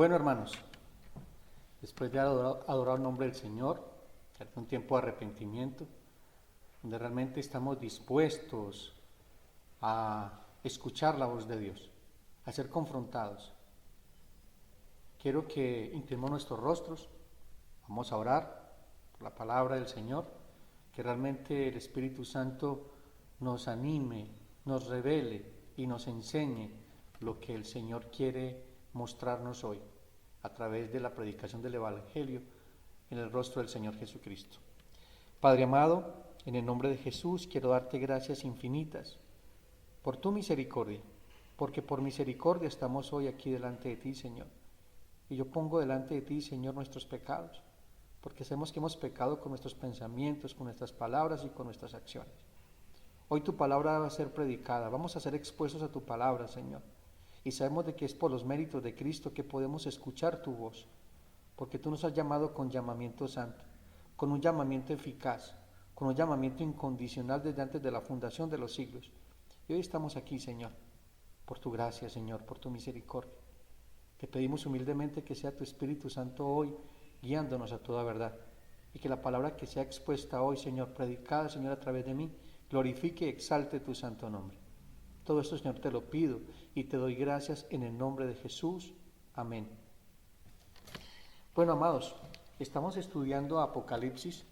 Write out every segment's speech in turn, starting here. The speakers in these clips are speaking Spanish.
Bueno, hermanos, después de adorar el nombre del Señor, hacer un tiempo de arrepentimiento, donde realmente estamos dispuestos a escuchar la voz de Dios, a ser confrontados. Quiero que inclinemos nuestros rostros, vamos a orar por la palabra del Señor, que realmente el Espíritu Santo nos anime, nos revele y nos enseñe lo que el Señor quiere mostrarnos hoy a través de la predicación del Evangelio en el rostro del Señor Jesucristo. Padre amado, en el nombre de Jesús quiero darte gracias infinitas por tu misericordia, porque por misericordia estamos hoy aquí delante de ti, Señor. Y yo pongo delante de ti, Señor, nuestros pecados, porque sabemos que hemos pecado con nuestros pensamientos, con nuestras palabras y con nuestras acciones. Hoy tu palabra va a ser predicada, vamos a ser expuestos a tu palabra, Señor. Y sabemos de que es por los méritos de Cristo que podemos escuchar tu voz, porque tú nos has llamado con llamamiento santo, con un llamamiento eficaz, con un llamamiento incondicional desde antes de la fundación de los siglos. Y hoy estamos aquí, Señor, por tu gracia, Señor, por tu misericordia. Te pedimos humildemente que sea tu Espíritu Santo hoy guiándonos a toda verdad, y que la palabra que sea expuesta hoy, Señor, predicada, Señor, a través de mí, glorifique y exalte tu santo nombre. Todo esto, Señor, te lo pido y te doy gracias en el nombre de Jesús. Amén. Bueno, amados, estamos estudiando Apocalipsis.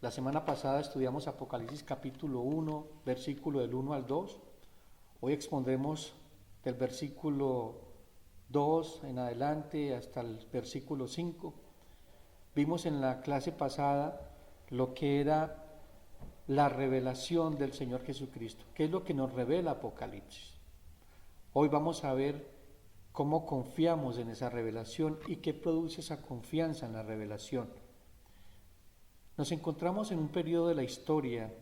La semana pasada estudiamos Apocalipsis capítulo 1, versículo del 1 al 2. Hoy expondremos del versículo 2 en adelante hasta el versículo 5. Vimos en la clase pasada lo que era la revelación del Señor Jesucristo, qué es lo que nos revela Apocalipsis. Hoy vamos a ver cómo confiamos en esa revelación y qué produce esa confianza en la revelación. Nos encontramos en un periodo de la historia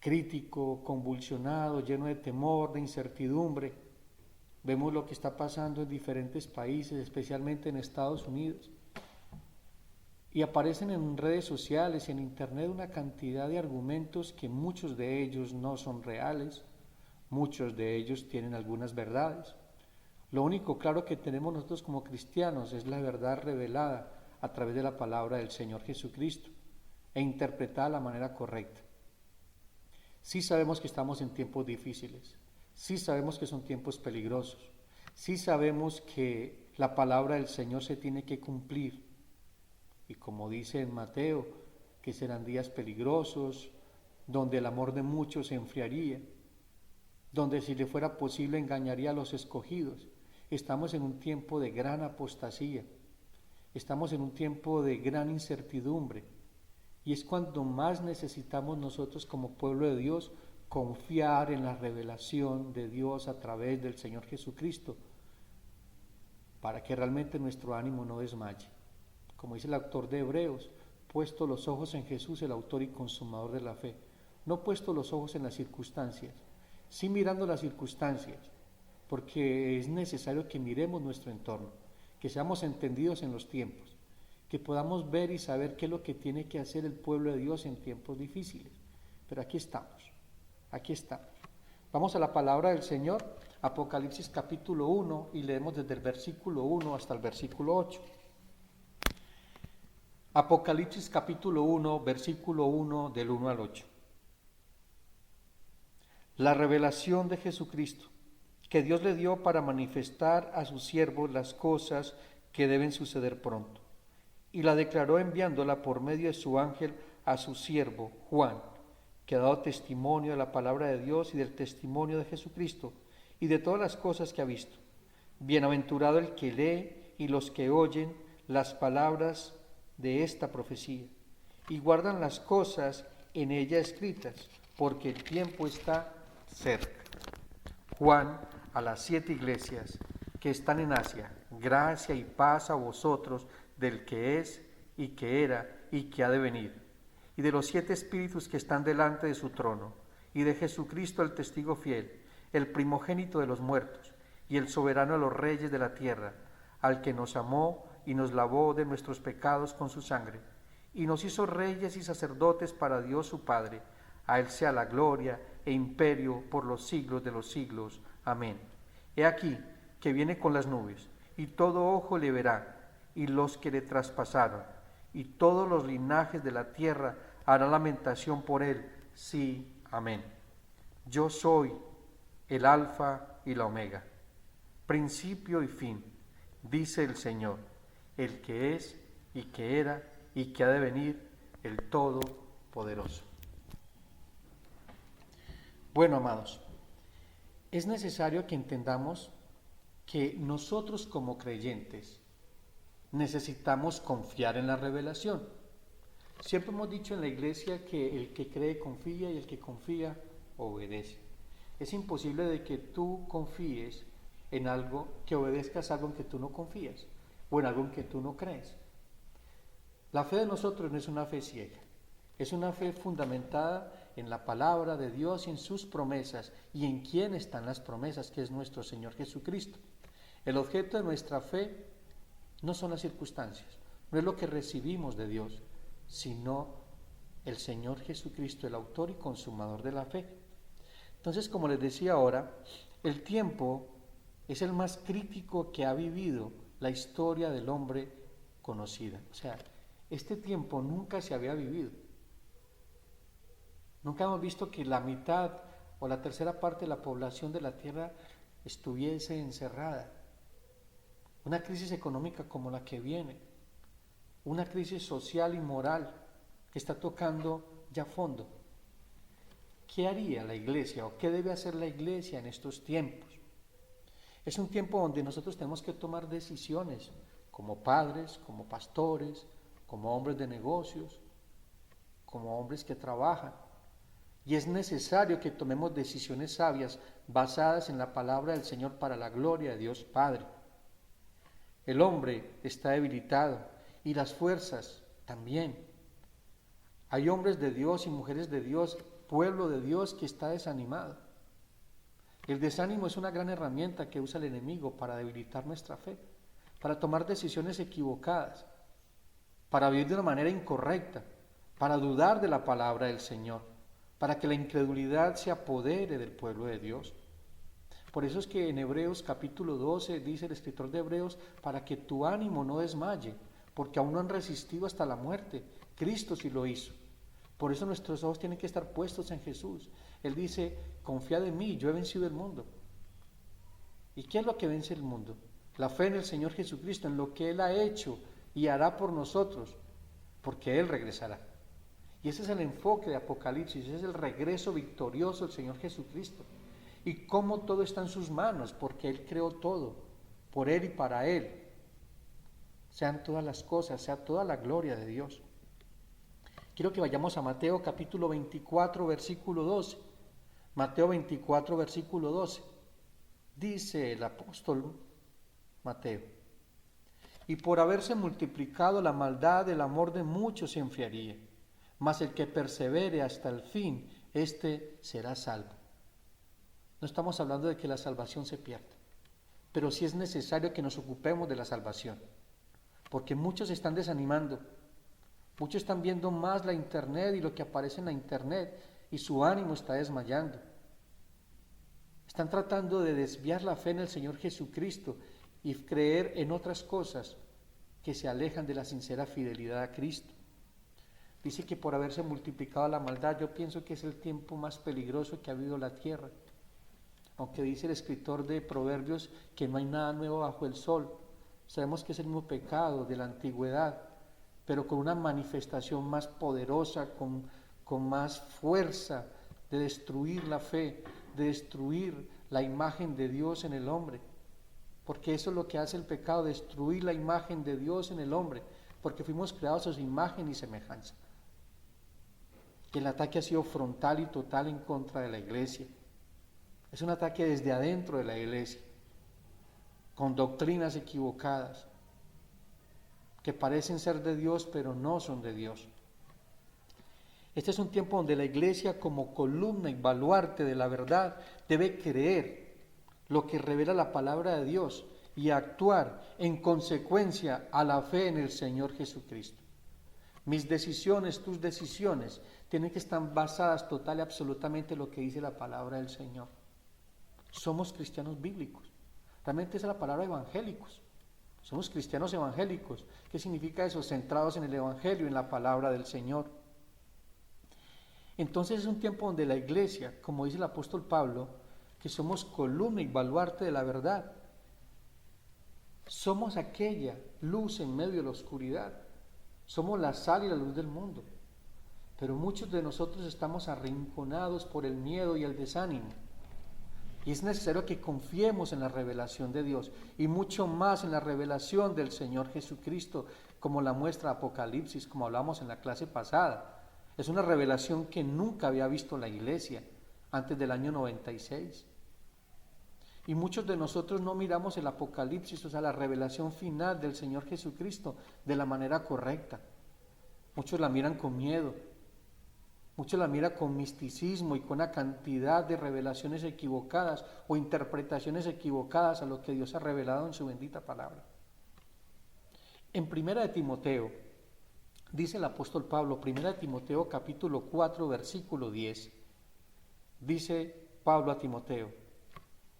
crítico, convulsionado, lleno de temor, de incertidumbre. Vemos lo que está pasando en diferentes países, especialmente en Estados Unidos. Y aparecen en redes sociales y en internet una cantidad de argumentos que muchos de ellos no son reales, muchos de ellos tienen algunas verdades. Lo único claro que tenemos nosotros como cristianos es la verdad revelada a través de la palabra del Señor Jesucristo e interpretada de la manera correcta. Sí sabemos que estamos en tiempos difíciles, sí sabemos que son tiempos peligrosos, sí sabemos que la palabra del Señor se tiene que cumplir. Y como dice en Mateo, que serán días peligrosos, donde el amor de muchos se enfriaría, donde si le fuera posible engañaría a los escogidos. Estamos en un tiempo de gran apostasía, estamos en un tiempo de gran incertidumbre, y es cuando más necesitamos nosotros como pueblo de Dios confiar en la revelación de Dios a través del Señor Jesucristo, para que realmente nuestro ánimo no desmaye. Como dice el autor de Hebreos, puesto los ojos en Jesús, el autor y consumador de la fe. No puesto los ojos en las circunstancias, sí mirando las circunstancias, porque es necesario que miremos nuestro entorno, que seamos entendidos en los tiempos, que podamos ver y saber qué es lo que tiene que hacer el pueblo de Dios en tiempos difíciles. Pero aquí estamos, aquí estamos. Vamos a la palabra del Señor, Apocalipsis capítulo 1, y leemos desde el versículo 1 hasta el versículo 8. Apocalipsis capítulo 1, versículo 1 del 1 al 8. La revelación de Jesucristo, que Dios le dio para manifestar a sus siervos las cosas que deben suceder pronto, y la declaró enviándola por medio de su ángel a su siervo Juan, que ha dado testimonio de la palabra de Dios y del testimonio de Jesucristo, y de todas las cosas que ha visto. Bienaventurado el que lee y los que oyen las palabras de esta profecía, y guardan las cosas en ella escritas, porque el tiempo está cerca. Juan, a las 7 iglesias que están en Asia, gracia y paz a vosotros del que es, y que era, y que ha de venir, y de los 7 espíritus que están delante de su trono, y de Jesucristo el testigo fiel, el primogénito de los muertos, y el soberano de los reyes de la tierra, al que nos amó y nos lavó de nuestros pecados con su sangre, y nos hizo reyes y sacerdotes para Dios su Padre. A él sea la gloria e imperio por los siglos de los siglos. Amén. He aquí que viene con las nubes, y todo ojo le verá, y los que le traspasaron, y todos los linajes de la tierra harán lamentación por él. Sí, amén. Yo soy el Alfa y la Omega, principio y fin, dice el Señor, el que es y que era y que ha de venir, el Todopoderoso. Bueno, amados, es necesario que entendamos que nosotros como creyentes necesitamos confiar en la revelación. Siempre hemos dicho en la iglesia que el que cree confía y el que confía obedece. Es imposible de que tú confíes en algo, que obedezcas algo en que tú no confías o en algo en que tú no crees. La fe de nosotros no es una fe ciega, es una fe fundamentada en la palabra de Dios y en sus promesas y en quién están las promesas, que es nuestro Señor Jesucristo. El objeto de nuestra fe no son las circunstancias, no es lo que recibimos de Dios, sino el Señor Jesucristo, el autor y consumador de la fe. Entonces, como les decía ahora, el tiempo es el más crítico que ha vivido la historia del hombre conocida. O sea, este tiempo nunca se había vivido. Nunca hemos visto que la mitad o la tercera parte de la población de la tierra estuviese encerrada. Una crisis económica como la que viene, una crisis social y moral que está tocando ya fondo. ¿Qué haría la iglesia o qué debe hacer la iglesia en estos tiempos? Es un tiempo donde nosotros tenemos que tomar decisiones como padres, como pastores, como hombres de negocios, como hombres que trabajan. Y es necesario que tomemos decisiones sabias basadas en la palabra del Señor para la gloria de Dios Padre. El hombre está debilitado y las fuerzas también. Hay hombres de Dios y mujeres de Dios, pueblo de Dios que está desanimado. El desánimo es una gran herramienta que usa el enemigo para debilitar nuestra fe, para tomar decisiones equivocadas, para vivir de una manera incorrecta, para dudar de la palabra del Señor, para que la incredulidad se apodere del pueblo de Dios. Por eso es que en Hebreos capítulo 12 dice el escritor de Hebreos, para que tu ánimo no desmaye, porque aún no han resistido hasta la muerte. Cristo sí lo hizo. Por eso nuestros ojos tienen que estar puestos en Jesús. Él dice, confiad en mí, yo he vencido el mundo. ¿Y qué es lo que vence el mundo? La fe en el Señor Jesucristo, en lo que Él ha hecho y hará por nosotros, porque Él regresará. Y ese es el enfoque de Apocalipsis, ese es el regreso victorioso del Señor Jesucristo. Y cómo todo está en sus manos, porque Él creó todo, por Él y para Él. Sean todas las cosas, sea toda la gloria de Dios. Quiero que vayamos a Mateo capítulo 24, versículo 12. Mateo 24, versículo 12. Dice el apóstol Mateo, y por haberse multiplicado la maldad, el amor de muchos se enfriaría, mas el que persevere hasta el fin, éste será salvo. No estamos hablando de que la salvación se pierda, pero sí es necesario que nos ocupemos de la salvación, porque muchos se están desanimando, muchos están viendo más la internet y lo que aparece en la internet y su ánimo está desmayando. Están tratando de desviar la fe en el Señor Jesucristo y creer en otras cosas que se alejan de la sincera fidelidad a Cristo. Dice que por haberse multiplicado la maldad, yo pienso que es el tiempo más peligroso que ha habido la tierra. Aunque dice el escritor de Proverbios que no hay nada nuevo bajo el sol, sabemos que es el mismo pecado de la antigüedad, pero con una manifestación más poderosa, con más fuerza de destruir la fe, de destruir la imagen de Dios en el hombre. Porque eso es lo que hace el pecado, destruir la imagen de Dios en el hombre, porque fuimos creados a su imagen y semejanza. Y el ataque ha sido frontal y total en contra de la iglesia. Es un ataque desde adentro de la iglesia, con doctrinas equivocadas, que parecen ser de Dios, pero no son de Dios. Este es un tiempo donde la iglesia, como columna y baluarte de la verdad, debe creer lo que revela la palabra de Dios y actuar en consecuencia a la fe en el Señor Jesucristo. Mis decisiones, tus decisiones, tienen que estar basadas total y absolutamente en lo que dice la palabra del Señor. Somos cristianos bíblicos. Realmente esa es la palabra evangélicos. Somos cristianos evangélicos. ¿Qué significa eso? Centrados en el Evangelio, en la palabra del Señor. Entonces es un tiempo donde la iglesia, como dice el apóstol Pablo, que somos columna y baluarte de la verdad. Somos aquella luz en medio de la oscuridad. Somos la sal y la luz del mundo. Pero muchos de nosotros estamos arrinconados por el miedo y el desánimo. Y es necesario que confiemos en la revelación de Dios y mucho más en la revelación del Señor Jesucristo, como la muestra Apocalipsis, como hablamos en la clase pasada. Es una revelación que nunca había visto la iglesia antes del año 96. Y muchos de nosotros no miramos el Apocalipsis, o sea, la revelación final del Señor Jesucristo, de la manera correcta. Muchos la miran con miedo. Muchos la miran con misticismo y con una cantidad de revelaciones equivocadas o interpretaciones equivocadas a lo que Dios ha revelado en su bendita palabra. En 1 Timoteo, dice el apóstol Pablo, 1 Timoteo capítulo 4, versículo 10, dice Pablo a Timoteo,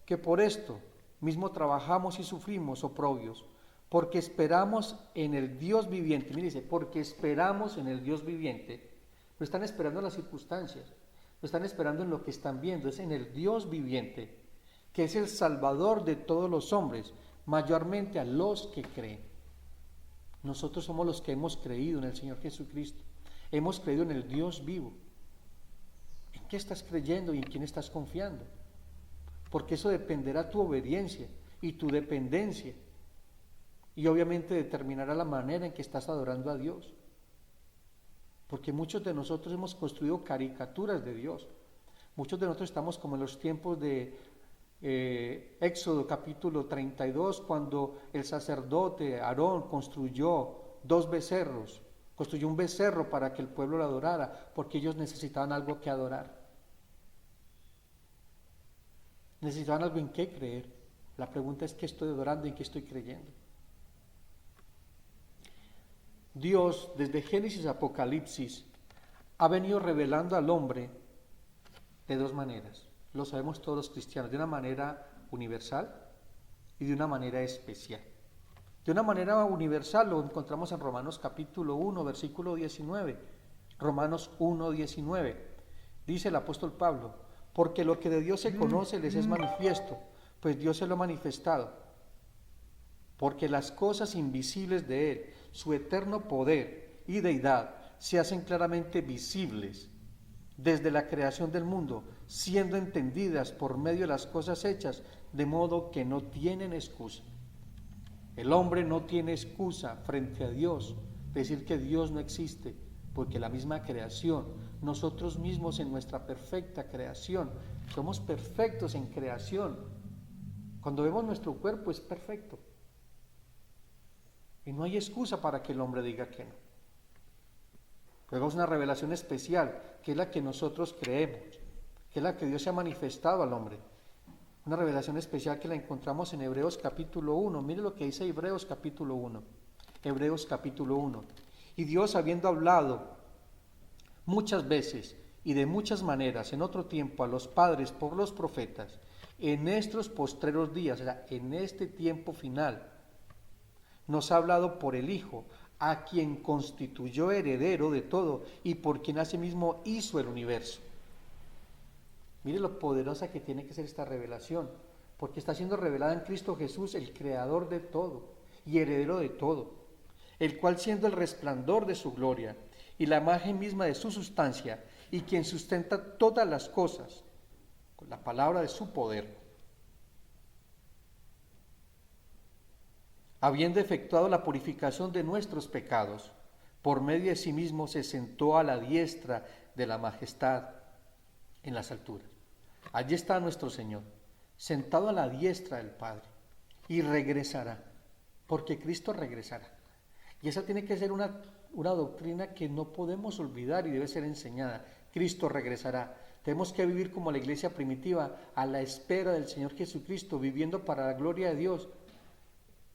que por esto mismo trabajamos y sufrimos oprobios, porque esperamos en el Dios viviente. Mire, dice, porque esperamos en el Dios viviente. No están esperando en las circunstancias, no están esperando en lo que están viendo, es en el Dios viviente, que es el Salvador de todos los hombres, mayormente a los que creen. Nosotros somos los que hemos creído en el Señor Jesucristo, hemos creído en el Dios vivo. ¿En qué estás creyendo y en quién estás confiando? Porque eso dependerá tu obediencia y tu dependencia, y obviamente determinará la manera en que estás adorando a Dios. Porque muchos de nosotros hemos construido caricaturas de Dios. Muchos de nosotros estamos como en los tiempos de Éxodo capítulo 32, cuando el sacerdote Aarón construyó 2 becerros, construyó un becerro para que el pueblo lo adorara, porque ellos necesitaban algo que adorar. Necesitaban algo en qué creer. La pregunta es qué estoy adorando y en qué estoy creyendo. Dios, desde Génesis a Apocalipsis, ha venido revelando al hombre de 2 maneras. Lo sabemos todos los cristianos, de una manera universal y de una manera especial. De una manera universal lo encontramos en Romanos capítulo 1, versículo 19. Romanos 1, 19. Dice el apóstol Pablo, porque lo que de Dios se conoce les es manifiesto, pues Dios se lo ha manifestado. Porque las cosas invisibles de Él, su eterno poder y deidad, se hacen claramente visibles desde la creación del mundo, siendo entendidas por medio de las cosas hechas, de modo que no tienen excusa. El hombre no tiene excusa frente a Dios, decir que Dios no existe, porque la misma creación, nosotros mismos en nuestra perfecta creación, somos perfectos en creación. Cuando vemos nuestro cuerpo es perfecto. Y no hay excusa para que el hombre diga que no. Luego es una revelación especial, que es la que nosotros creemos, que es la que Dios se ha manifestado al hombre. Una revelación especial que la encontramos en Hebreos capítulo 1. Mire lo que dice Hebreos capítulo 1. Hebreos capítulo 1. Y Dios, habiendo hablado muchas veces y de muchas maneras en otro tiempo a los padres por los profetas, en estos postreros días, o sea, en este tiempo final, nos ha hablado por el Hijo, a quien constituyó heredero de todo y por quien asimismo hizo el universo. Mire lo poderosa que tiene que ser esta revelación, porque está siendo revelada en Cristo Jesús, el creador de todo y heredero de todo, el cual siendo el resplandor de su gloria y la imagen misma de su sustancia, y quien sustenta todas las cosas con la palabra de su poder, habiendo efectuado la purificación de nuestros pecados, por medio de sí mismo se sentó a la diestra de la majestad en las alturas. Allí está nuestro Señor, sentado a la diestra del Padre, y regresará, porque Cristo regresará. Y esa tiene que ser una doctrina que no podemos olvidar y debe ser enseñada. Cristo regresará. Tenemos que vivir como la iglesia primitiva, a la espera del Señor Jesucristo, viviendo para la gloria de Dios.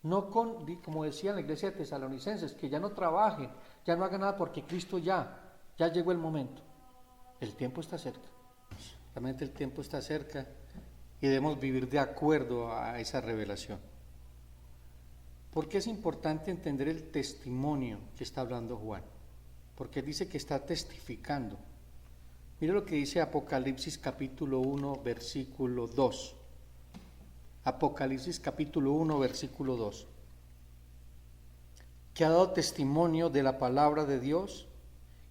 No como decía en la iglesia de Tesalonicenses, que ya no trabajen, ya no hagan nada porque Cristo ya llegó el momento. El tiempo está cerca. Realmente el tiempo está cerca y debemos vivir de acuerdo a esa revelación. ¿Por qué es importante entender el testimonio que está hablando Juan? Porque dice que está testificando. Mira lo que dice Apocalipsis capítulo 1, versículo 2. Apocalipsis capítulo 1, versículo 2. Que ha dado testimonio de la palabra de Dios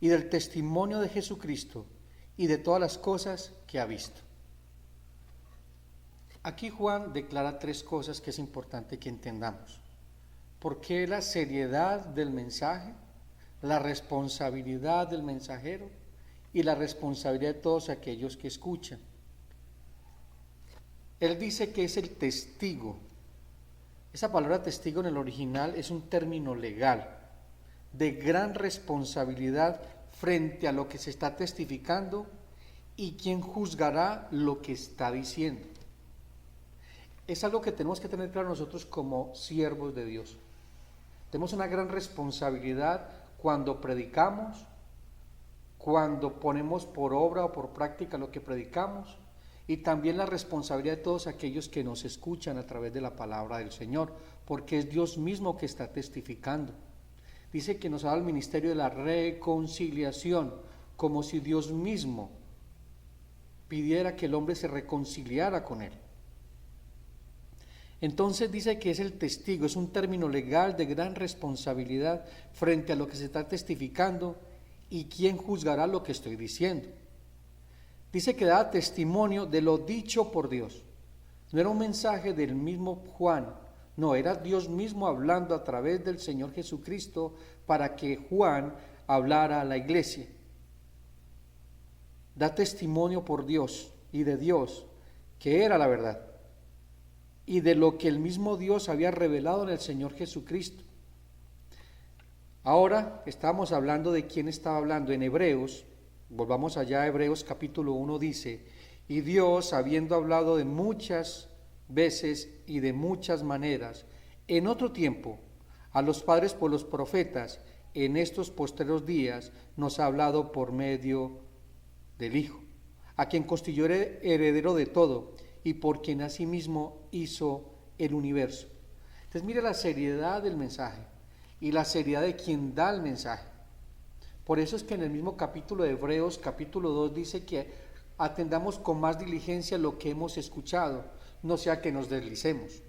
y del testimonio de Jesucristo y de todas las cosas que ha visto. Aquí Juan declara tres cosas que es importante que entendamos. ¿Por qué la seriedad del mensaje, la responsabilidad del mensajero y la responsabilidad de todos aquellos que escuchan? Él dice que es el testigo. Esa palabra testigo en el original es un término legal de gran responsabilidad frente a lo que se está testificando y quien juzgará lo que está diciendo. Es algo que tenemos que tener claro nosotros como siervos de Dios. Tenemos una gran responsabilidad cuando predicamos, cuando ponemos por obra o por práctica lo que predicamos, y también la responsabilidad de todos aquellos que nos escuchan a través de la palabra del Señor, porque es Dios mismo que está testificando. Dice que nos ha dado el ministerio de la reconciliación, como si Dios mismo pidiera que el hombre se reconciliara con él. Entonces dice que es el testigo, es un término legal de gran responsabilidad frente a lo que se está testificando y quién juzgará lo que estoy diciendo. Dice que da testimonio de lo dicho por Dios. No era un mensaje del mismo Juan, no, era Dios mismo hablando a través del Señor Jesucristo para que Juan hablara a la iglesia. Da testimonio por Dios y de Dios, que era la verdad, y de lo que el mismo Dios había revelado en el Señor Jesucristo. Ahora estamos hablando de quién estaba hablando en Hebreos. Volvamos allá a Hebreos capítulo 1, dice, y Dios, habiendo hablado de muchas veces y de muchas maneras, en otro tiempo, a los padres por los profetas, en estos postreros días, nos ha hablado por medio del Hijo, a quien constituyó heredero de todo, y por quien asimismo hizo el universo. Entonces mire la seriedad del mensaje, y la seriedad de quien da el mensaje. Por eso es que en el mismo capítulo de Hebreos, capítulo 2, dice que atendamos con más diligencia lo que hemos escuchado, no sea que nos deslicemos.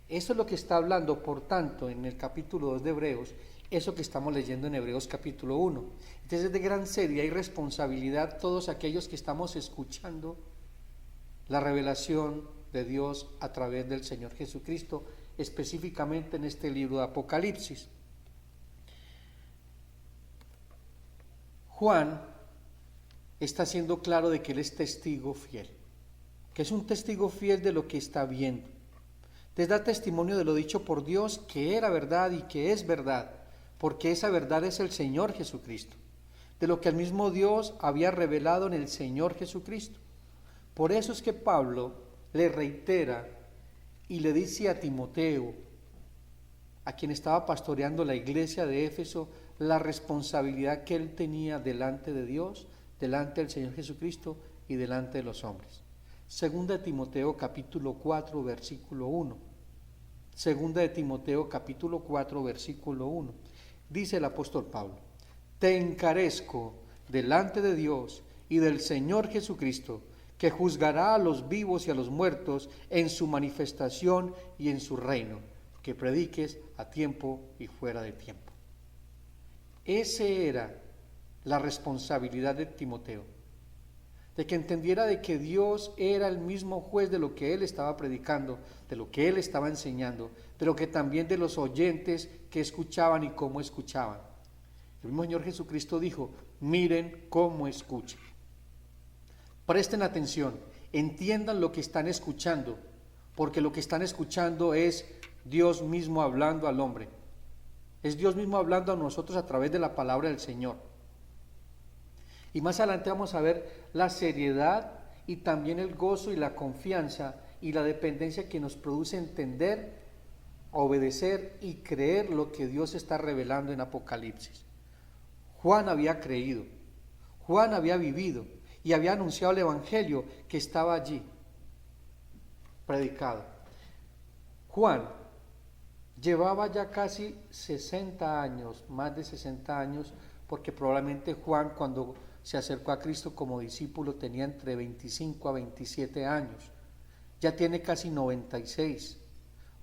Eso es lo que está hablando, por tanto, en el capítulo 2 de Hebreos, eso que estamos leyendo en Hebreos capítulo 1. Entonces es de gran seriedad y responsabilidad todos aquellos que estamos escuchando la revelación de Dios a través del Señor Jesucristo, específicamente en este libro de Apocalipsis. Juan está siendo claro de que él es testigo fiel, que es un testigo fiel de lo que está viendo. Les da testimonio de lo dicho por Dios, que era verdad y que es verdad, porque esa verdad es el Señor Jesucristo, de lo que el mismo Dios había revelado en el Señor Jesucristo. Por eso es que Pablo le reitera y le dice a Timoteo, a quien estaba pastoreando la iglesia de Éfeso, la responsabilidad que él tenía delante de Dios, delante del Señor Jesucristo y delante de los hombres. Segunda de Timoteo capítulo 4 versículo 1. Segunda de Timoteo capítulo 4 versículo 1. Dice el apóstol Pablo, te encarezco delante de Dios y del Señor Jesucristo, que juzgará a los vivos y a los muertos en su manifestación y en su reino, que prediques a tiempo y fuera de tiempo. Esa era la responsabilidad de Timoteo, de que entendiera de que Dios era el mismo juez de lo que él estaba predicando, de lo que él estaba enseñando, pero que también de los oyentes que escuchaban y cómo escuchaban. El mismo Señor Jesucristo dijo, miren cómo escuchan. Presten atención, entiendan lo que están escuchando, porque lo que están escuchando es Dios mismo hablando al hombre. Es Dios mismo hablando a nosotros a través de la palabra del Señor. Y más adelante vamos a ver la seriedad y también el gozo y la confianza y la dependencia que nos produce entender, obedecer y creer lo que Dios está revelando en Apocalipsis. Juan había creído, Juan había vivido y había anunciado el Evangelio que estaba allí. predicado. Juan llevaba ya casi 60 años, más de 60 años, porque probablemente Juan, cuando se acercó a Cristo como discípulo, tenía entre 25 a 27 años. Ya tiene casi 96.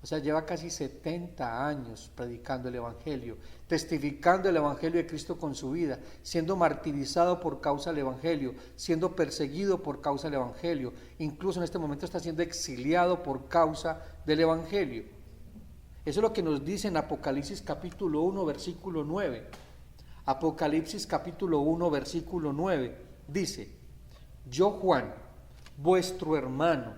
O sea, lleva casi 70 años predicando el Evangelio, testificando el Evangelio de Cristo con su vida, siendo martirizado por causa del Evangelio, siendo perseguido por causa del Evangelio, incluso en este momento está siendo exiliado por causa del Evangelio. Eso es lo que nos dice en Apocalipsis capítulo 1, versículo 9. Apocalipsis capítulo 1, versículo 9, dice: yo Juan, vuestro hermano.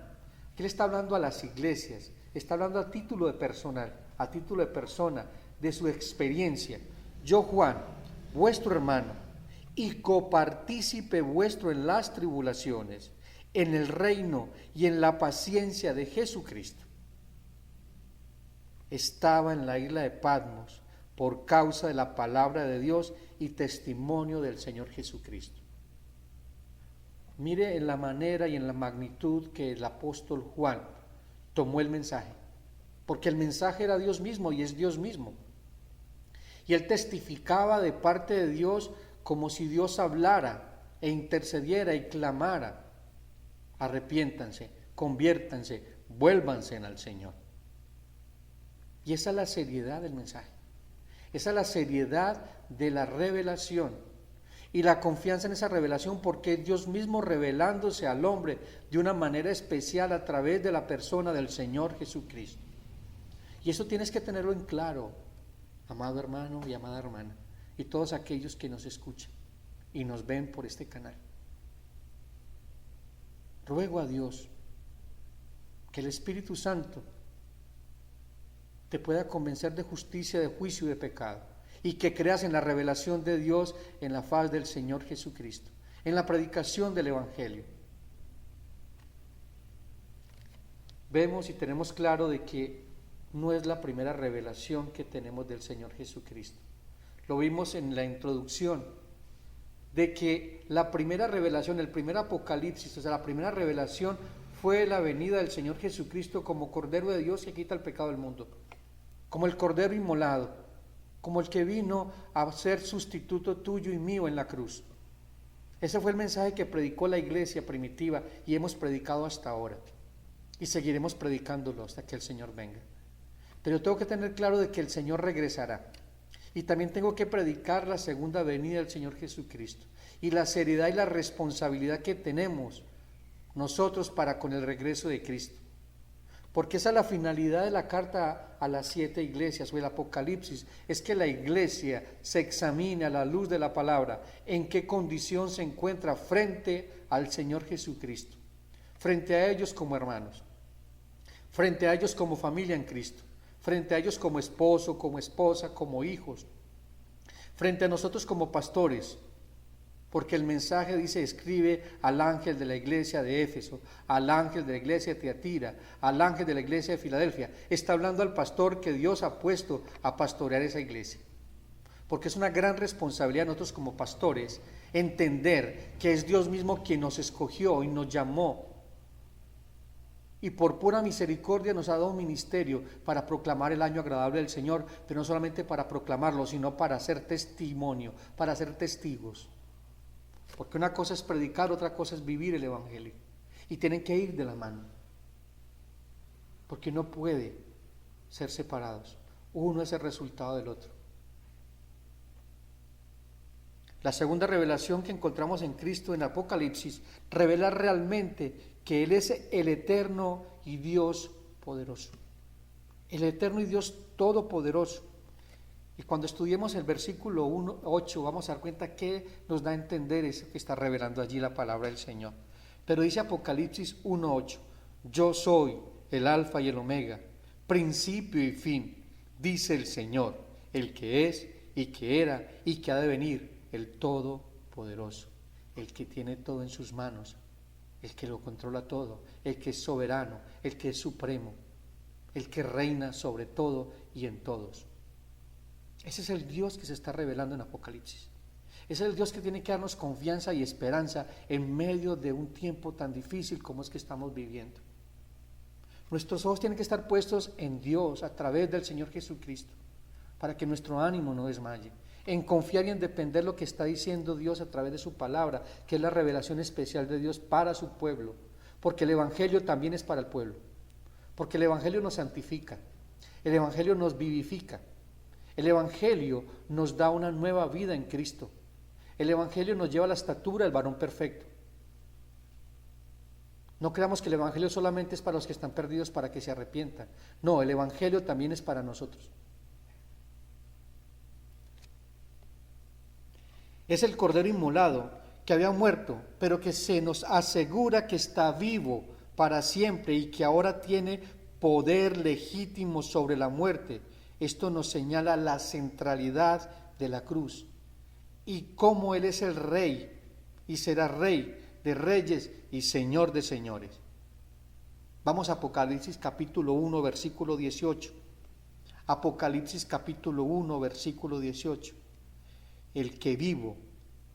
Aquí le está hablando a las iglesias, está hablando a título de personal, a título de persona, de su experiencia. Yo Juan, vuestro hermano, y copartícipe vuestro en las tribulaciones, en el reino y en la paciencia de Jesucristo. Estaba en la isla de Patmos por causa de la palabra de Dios y testimonio del Señor Jesucristo. Mire en la manera y en la magnitud que el apóstol Juan tomó el mensaje, porque el mensaje era Dios mismo y es Dios mismo. Y él testificaba de parte de Dios como si Dios hablara e intercediera y clamara: arrepiéntanse, conviértanse, vuélvanse al Señor. Y esa es la seriedad del mensaje, esa es la seriedad de la revelación y la confianza en esa revelación, porque es Dios mismo revelándose al hombre de una manera especial a través de la persona del Señor Jesucristo. Y eso tienes que tenerlo en claro, amado hermano y amada hermana, y todos aquellos que nos escuchan y nos ven por este canal. Ruego a Dios que el Espíritu Santo te pueda convencer de justicia, de juicio y de pecado, y que creas en la revelación de Dios en la faz del Señor Jesucristo, en la predicación del Evangelio. Vemos y tenemos claro de que no es la primera revelación que tenemos del Señor Jesucristo. Lo vimos en la introducción, de que la primera revelación, el primer Apocalipsis, o sea, la primera revelación fue la venida del Señor Jesucristo como Cordero de Dios que quita el pecado del mundo, como el Cordero inmolado, como el que vino a ser sustituto tuyo y mío en la cruz. Ese fue el mensaje que predicó la iglesia primitiva y hemos predicado hasta ahora, y seguiremos predicándolo hasta que el Señor venga. Pero tengo que tener claro de que el Señor regresará, y también tengo que predicar la segunda venida del Señor Jesucristo y la seriedad y la responsabilidad que tenemos nosotros para con el regreso de Cristo. Porque esa es la finalidad de la carta a las 7 iglesias o el Apocalipsis, es que la iglesia se examine a la luz de la palabra en qué condición se encuentra frente al Señor Jesucristo, frente a ellos como hermanos, frente a ellos como familia en Cristo, frente a ellos como esposo, como esposa, como hijos, frente a nosotros como pastores. Porque el mensaje dice: escribe al ángel de la iglesia de Éfeso, al ángel de la iglesia de Tiatira, al ángel de la iglesia de Filadelfia. Está hablando al pastor que Dios ha puesto a pastorear esa iglesia. Porque es una gran responsabilidad de nosotros como pastores entender que es Dios mismo quien nos escogió y nos llamó. Y por pura misericordia nos ha dado un ministerio para proclamar el año agradable del Señor, pero no solamente para proclamarlo, sino para hacer testimonio, para ser testigos. Porque una cosa es predicar, otra cosa es vivir el Evangelio. Y tienen que ir de la mano. Porque no puede ser separados. Uno es el resultado del otro. La segunda revelación que encontramos en Cristo en Apocalipsis revela realmente que Él es el eterno y Dios poderoso. El eterno y Dios todopoderoso. Y cuando estudiemos el versículo 8 vamos a dar cuenta que nos da a entender eso que está revelando allí la palabra del Señor. Pero dice Apocalipsis 1:8: yo soy el alfa y el omega, principio y fin, dice el Señor, el que es y que era y que ha de venir, el todopoderoso, el que tiene todo en sus manos, el que lo controla todo, el que es soberano, el que es supremo, el que reina sobre todo y en todos. Ese es el Dios que se está revelando en Apocalipsis. Ese es el Dios que tiene que darnos confianza y esperanza en medio de un tiempo tan difícil como es que estamos viviendo. Nuestros ojos tienen que estar puestos en Dios a través del Señor Jesucristo, para que nuestro ánimo no desmaye, en confiar y en depender lo que está diciendo Dios a través de su palabra, que es la revelación especial de Dios para su pueblo, porque el Evangelio también es para el pueblo, porque el Evangelio nos santifica, el Evangelio nos vivifica, el Evangelio nos da una nueva vida en Cristo, el Evangelio nos lleva a la estatura del varón perfecto. No creamos que el Evangelio solamente es para los que están perdidos para que se arrepientan. No, el Evangelio también es para nosotros. Es el Cordero inmolado que había muerto, pero que se nos asegura que está vivo para siempre y que ahora tiene poder legítimo sobre la muerte. Esto nos señala la centralidad de la cruz y cómo Él es el Rey y será Rey de reyes y Señor de señores. Vamos a Apocalipsis capítulo 1, versículo 18. Apocalipsis capítulo 1, versículo 18. El que vivo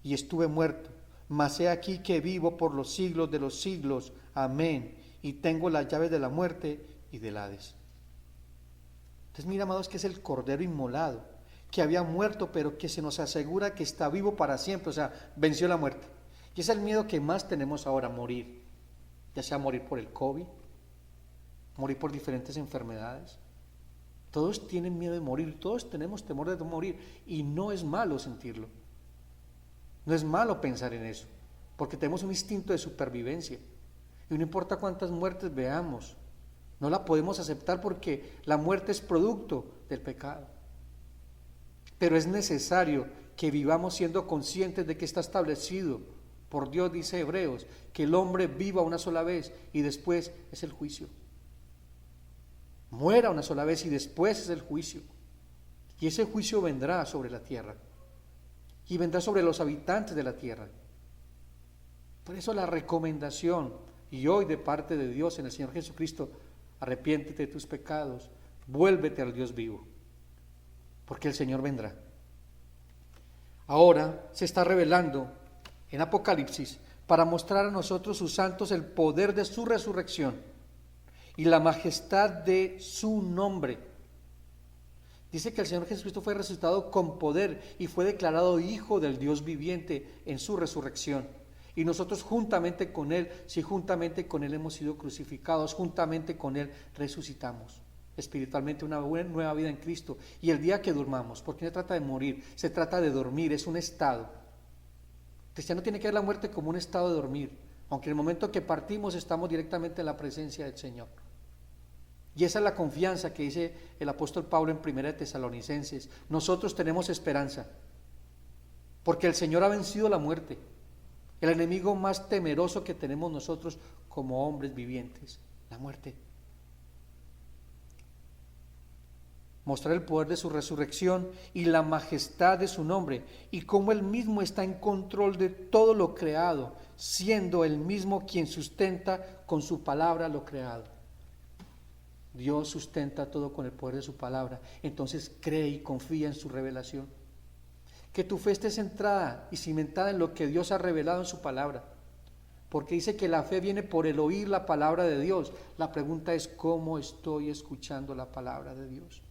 y estuve muerto, mas he aquí que vivo por los siglos de los siglos. Amén. Y tengo las llaves de la muerte y del Hades. Entonces mira, amados, que es el Cordero inmolado, que había muerto, pero que se nos asegura que está vivo para siempre, o sea, venció la muerte. Y es el miedo que más tenemos ahora, morir, ya sea morir por el COVID, morir por diferentes enfermedades. Todos tienen miedo de morir, todos tenemos temor de morir, y no es malo sentirlo. No es malo pensar en eso, porque tenemos un instinto de supervivencia, y no importa cuántas muertes veamos, no la podemos aceptar porque la muerte es producto del pecado. Pero es necesario que vivamos siendo conscientes de que está establecido por Dios, dice Hebreos, que el hombre viva una sola vez y después es el juicio. Muera una sola vez y después es el juicio. Y ese juicio vendrá sobre la tierra. Y vendrá sobre los habitantes de la tierra. Por eso la recomendación, y hoy de parte de Dios en el Señor Jesucristo, arrepiéntete de tus pecados, vuélvete al Dios vivo, porque el Señor vendrá. Ahora se está revelando en Apocalipsis para mostrar a nosotros, sus santos, el poder de su resurrección y la majestad de su nombre. Dice que el Señor Jesucristo fue resucitado con poder y fue declarado Hijo del Dios viviente en su resurrección. Y nosotros juntamente con Él, si juntamente con Él hemos sido crucificados, juntamente con Él resucitamos espiritualmente una nueva vida en Cristo. Y el día que durmamos, porque no se trata de morir, se trata de dormir, es un estado. El cristiano tiene que ver la muerte como un estado de dormir, aunque en el momento que partimos estamos directamente en la presencia del Señor. Y esa es la confianza que dice el apóstol Pablo en 1 Tesalonicenses. Nosotros tenemos esperanza, porque el Señor ha vencido la muerte, el enemigo más temeroso que tenemos nosotros como hombres vivientes, la muerte. Mostrar el poder de su resurrección y la majestad de su nombre, y cómo Él mismo está en control de todo lo creado, siendo Él mismo quien sustenta con su palabra lo creado. Dios sustenta todo con el poder de su palabra. Entonces cree y confía en su revelación. Que tu fe esté centrada y cimentada en lo que Dios ha revelado en su palabra, porque dice que la fe viene por el oír la palabra de Dios. La pregunta es: ¿cómo estoy escuchando la palabra de Dios?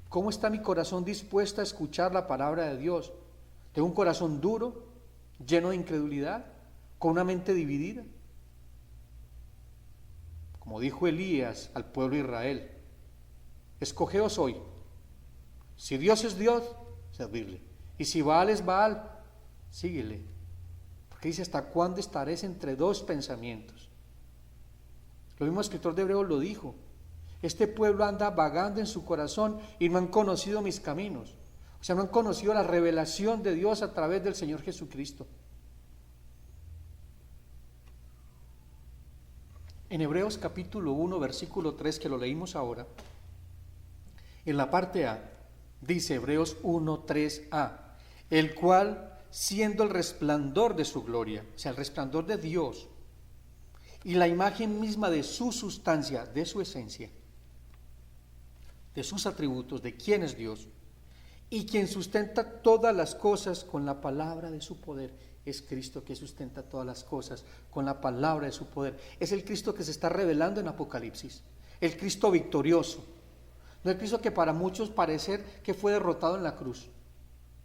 ¿Cómo está mi corazón dispuesto a escuchar la palabra de Dios? ¿Tengo un corazón duro, lleno de incredulidad, con una mente dividida? Como dijo Elías al pueblo de Israel: escogeos hoy, si Dios es Dios, servirle, y si Baal es Baal, síguele. Porque dice: ¿hasta cuándo estaréis entre dos pensamientos? Lo mismo escritor de Hebreos lo dijo: este pueblo anda vagando en su corazón y no han conocido mis caminos. O sea, no han conocido la revelación de Dios a través del Señor Jesucristo. En Hebreos capítulo 1, versículo 3, que lo leímos ahora, en la parte A, dice Hebreos 1, 3a, el cual, siendo el resplandor de su gloria, o sea, el resplandor de Dios, y la imagen misma de su sustancia, de su esencia, de sus atributos, de quién es Dios, y quien sustenta todas las cosas con la palabra de su poder. Es Cristo que sustenta todas las cosas con la palabra de su poder. Es el Cristo que se está revelando en Apocalipsis. el Cristo victorioso, no el Cristo que para muchos parecer que fue derrotado en la cruz,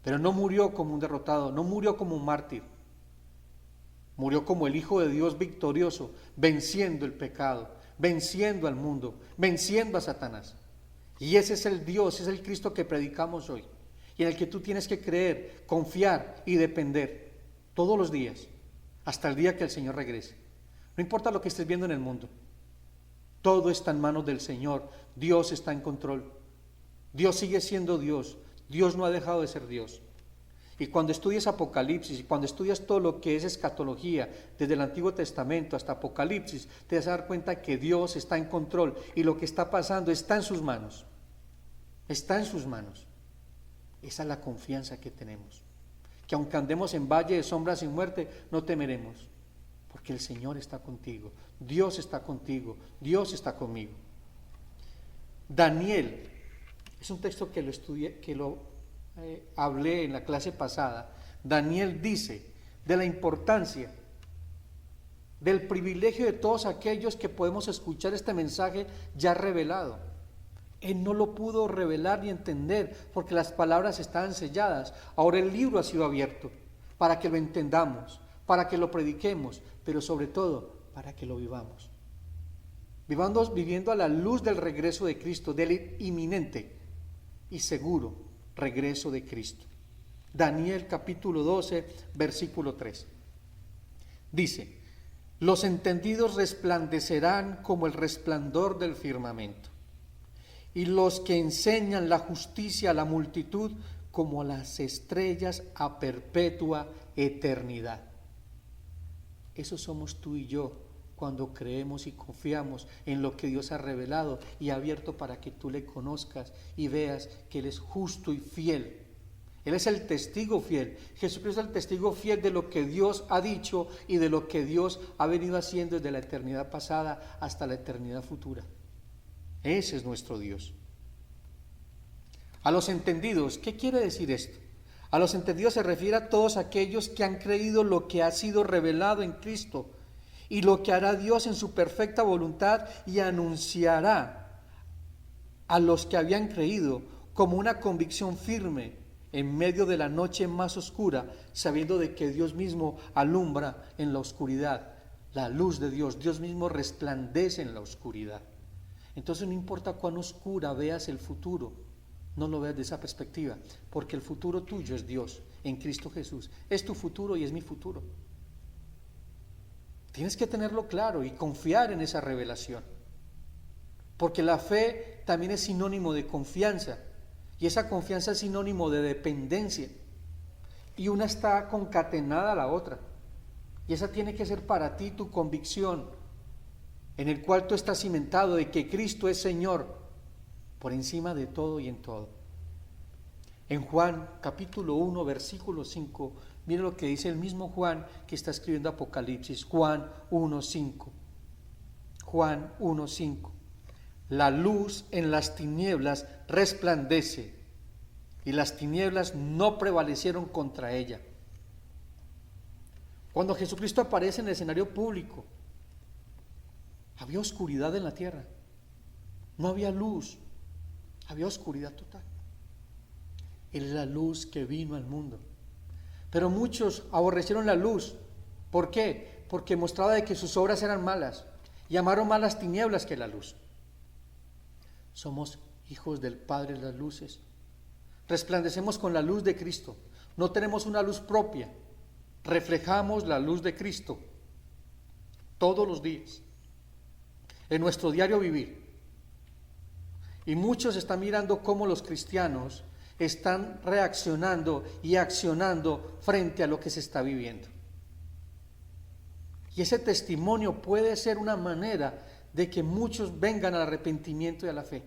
pero no murió como un derrotado, no murió como un mártir, murió como el Hijo de Dios victorioso, venciendo el pecado, venciendo al mundo, venciendo a Satanás. Y ese es el Dios, es el Cristo que predicamos hoy, y en el que tú tienes que creer, confiar y depender todos los días, hasta el día que el Señor regrese. No importa lo que estés viendo en el mundo, todo está en manos del Señor, Dios está en control, Dios sigue siendo Dios, Dios no ha dejado de ser Dios. Y cuando estudias Apocalipsis y cuando estudias todo lo que es escatología, desde el Antiguo Testamento hasta Apocalipsis, te vas a dar cuenta que Dios está en control y lo que está pasando está en sus manos. Está en sus manos. Esa es la confianza que tenemos. Que aunque andemos en valle de sombras y muerte, no temeremos. Porque el Señor está contigo. Dios está contigo. Dios está conmigo. Daniel, es un texto que lo estudié, hablé en la clase pasada. Daniel dice de la importancia, del privilegio de todos aquellos que podemos escuchar este mensaje ya revelado. Él no lo pudo revelar ni entender porque las palabras estaban selladas. Ahora el libro ha sido abierto para que lo entendamos, para que lo prediquemos, pero sobre todo para que lo vivamos. Viviendo a la luz del regreso de Cristo, del inminente y seguro regreso de Cristo. Daniel capítulo 12, versículo 3. Dice: los entendidos resplandecerán como el resplandor del firmamento, y los que enseñan la justicia a la multitud como las estrellas a perpetua eternidad. Eso somos tú y yo cuando creemos y confiamos en lo que Dios ha revelado y ha abierto para que tú le conozcas y veas que Él es justo y fiel. Él es el testigo fiel. Jesucristo es el testigo fiel de lo que Dios ha dicho y de lo que Dios ha venido haciendo desde la eternidad pasada hasta la eternidad futura. Ese es nuestro Dios. A los entendidos, ¿qué quiere decir esto? A los entendidos se refiere a todos aquellos que han creído lo que ha sido revelado en Cristo y lo que hará Dios en su perfecta voluntad, y anunciará a los que habían creído como una convicción firme en medio de la noche más oscura, sabiendo de que Dios mismo alumbra en la oscuridad. La luz de Dios, Dios mismo resplandece en la oscuridad. Entonces no importa cuán oscura veas el futuro, no lo veas de esa perspectiva, porque el futuro tuyo es Dios en Cristo Jesús. Es tu futuro y es mi futuro. Tienes que tenerlo claro y confiar en esa revelación, porque la fe también es sinónimo de confianza, y esa confianza es sinónimo de dependencia, y una está concatenada a la otra, y esa tiene que ser para ti tu convicción, en el cual tú estás cimentado de que Cristo es Señor por encima de todo y en todo. En Juan capítulo 1 versículo 5, mire lo que dice el mismo Juan que está escribiendo Apocalipsis. Juan 1:5. Juan 1:5. La luz en las tinieblas resplandece, y las tinieblas no prevalecieron contra ella. Cuando Jesucristo aparece en el escenario público, había oscuridad en la tierra, no había luz, había oscuridad total. Él es la luz que vino al mundo. Pero muchos aborrecieron la luz. ¿Por qué? Porque mostraba de que sus obras eran malas. Y amaron más las tinieblas que la luz. Somos hijos del Padre de las luces. Resplandecemos con la luz de Cristo. No tenemos una luz propia. Reflejamos la luz de Cristo todos los días, en nuestro diario vivir. Y muchos están mirando cómo los cristianos están reaccionando y accionando frente a lo que se está viviendo. Y ese testimonio puede ser una manera de que muchos vengan al arrepentimiento y a la fe.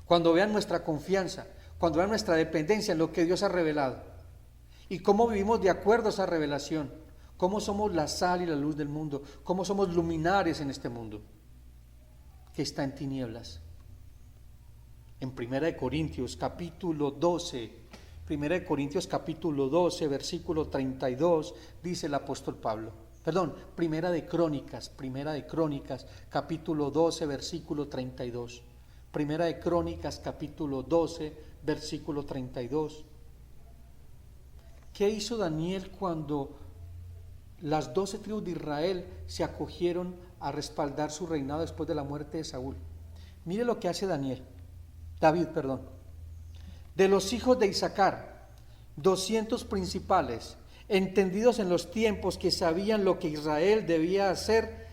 Cuando vean nuestra confianza, cuando vean nuestra dependencia en lo que Dios ha revelado y cómo vivimos de acuerdo a esa revelación, cómo somos la sal y la luz del mundo, cómo somos luminares en este mundo que está en tinieblas. En 1 Corintios capítulo 12, 1 Corintios capítulo 12, versículo 32, dice el apóstol Pablo: Primera de Crónicas, capítulo 12, versículo 32. Primera de Crónicas, capítulo 12, versículo 32. ¿Qué hizo Daniel cuando las 12 tribus de Israel se acogieron a respaldar su reinado después de la muerte de Saúl? Mire lo que hace David. De los hijos de Isaacar, 200 principales, entendidos en los tiempos, que sabían lo que Israel debía hacer,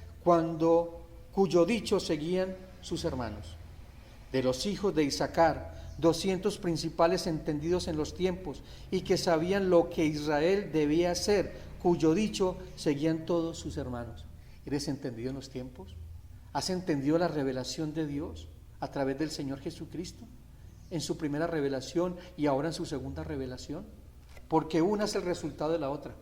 cuyo dicho seguían sus hermanos. De los hijos de Isaacar, 200 principales entendidos en los tiempos y que sabían lo que Israel debía hacer, cuyo dicho seguían todos sus hermanos. ¿Eres entendido en los tiempos? ¿Has entendido la revelación de Dios a través del Señor Jesucristo? En su primera revelación y ahora en su segunda revelación. Porque una es el resultado de la otra.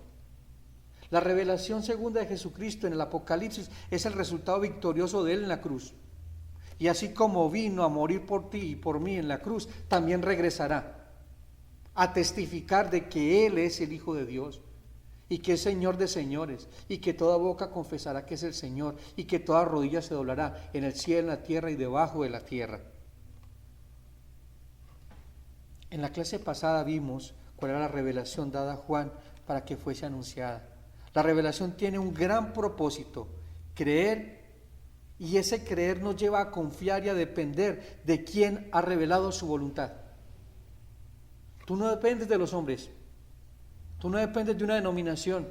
La revelación segunda de Jesucristo en el Apocalipsis es el resultado victorioso de Él en la cruz. Y así como vino a morir por ti y por mí en la cruz, también regresará a testificar de que Él es el Hijo de Dios y que es Señor de señores, y que toda boca confesará que es el Señor, y que toda rodilla se doblará en el cielo, en la tierra y debajo de la tierra. En la clase pasada vimos cuál era la revelación dada a Juan para que fuese anunciada. La revelación tiene un gran propósito: creer, y ese creer nos lleva a confiar y a depender de quien ha revelado su voluntad. Tú no dependes de los hombres, tú no dependes de una denominación,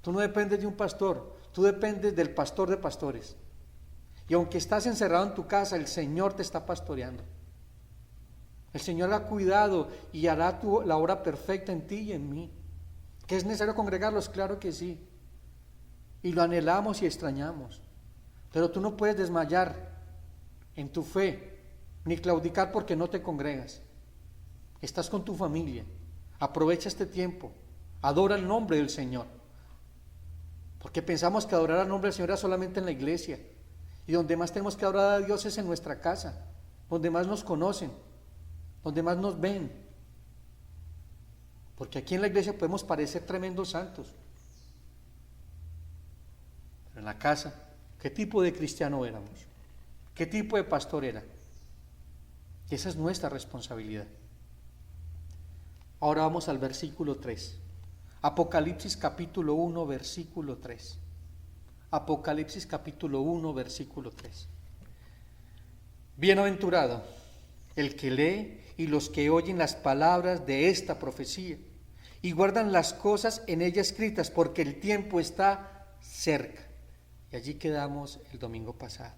tú no dependes de un pastor, tú dependes del pastor de pastores. Y aunque estás encerrado en tu casa, el Señor te está pastoreando. El Señor ha cuidado y hará la obra perfecta en ti y en mí. ¿Que es necesario congregarlos? Claro que sí. Y lo anhelamos y extrañamos. Pero tú no puedes desmayar en tu fe, ni claudicar porque no te congregas. Estás con tu familia. Aprovecha este tiempo. Adora el nombre del Señor. Porque pensamos que adorar al nombre del Señor es solamente en la iglesia. Y donde más tenemos que adorar a Dios es en nuestra casa. Donde más nos conocen. Donde más nos ven. Porque aquí en la iglesia podemos parecer tremendos santos. Pero en la casa, ¿qué tipo de cristiano éramos? ¿Qué tipo de pastor era? Y esa es nuestra responsabilidad. Ahora vamos al versículo 3. Apocalipsis capítulo 1, versículo 3. Apocalipsis capítulo 1, versículo 3. Bienaventurado el que lee y los que oyen las palabras de esta profecía y guardan las cosas en ella escritas, porque el tiempo está cerca. Y allí quedamos el domingo pasado.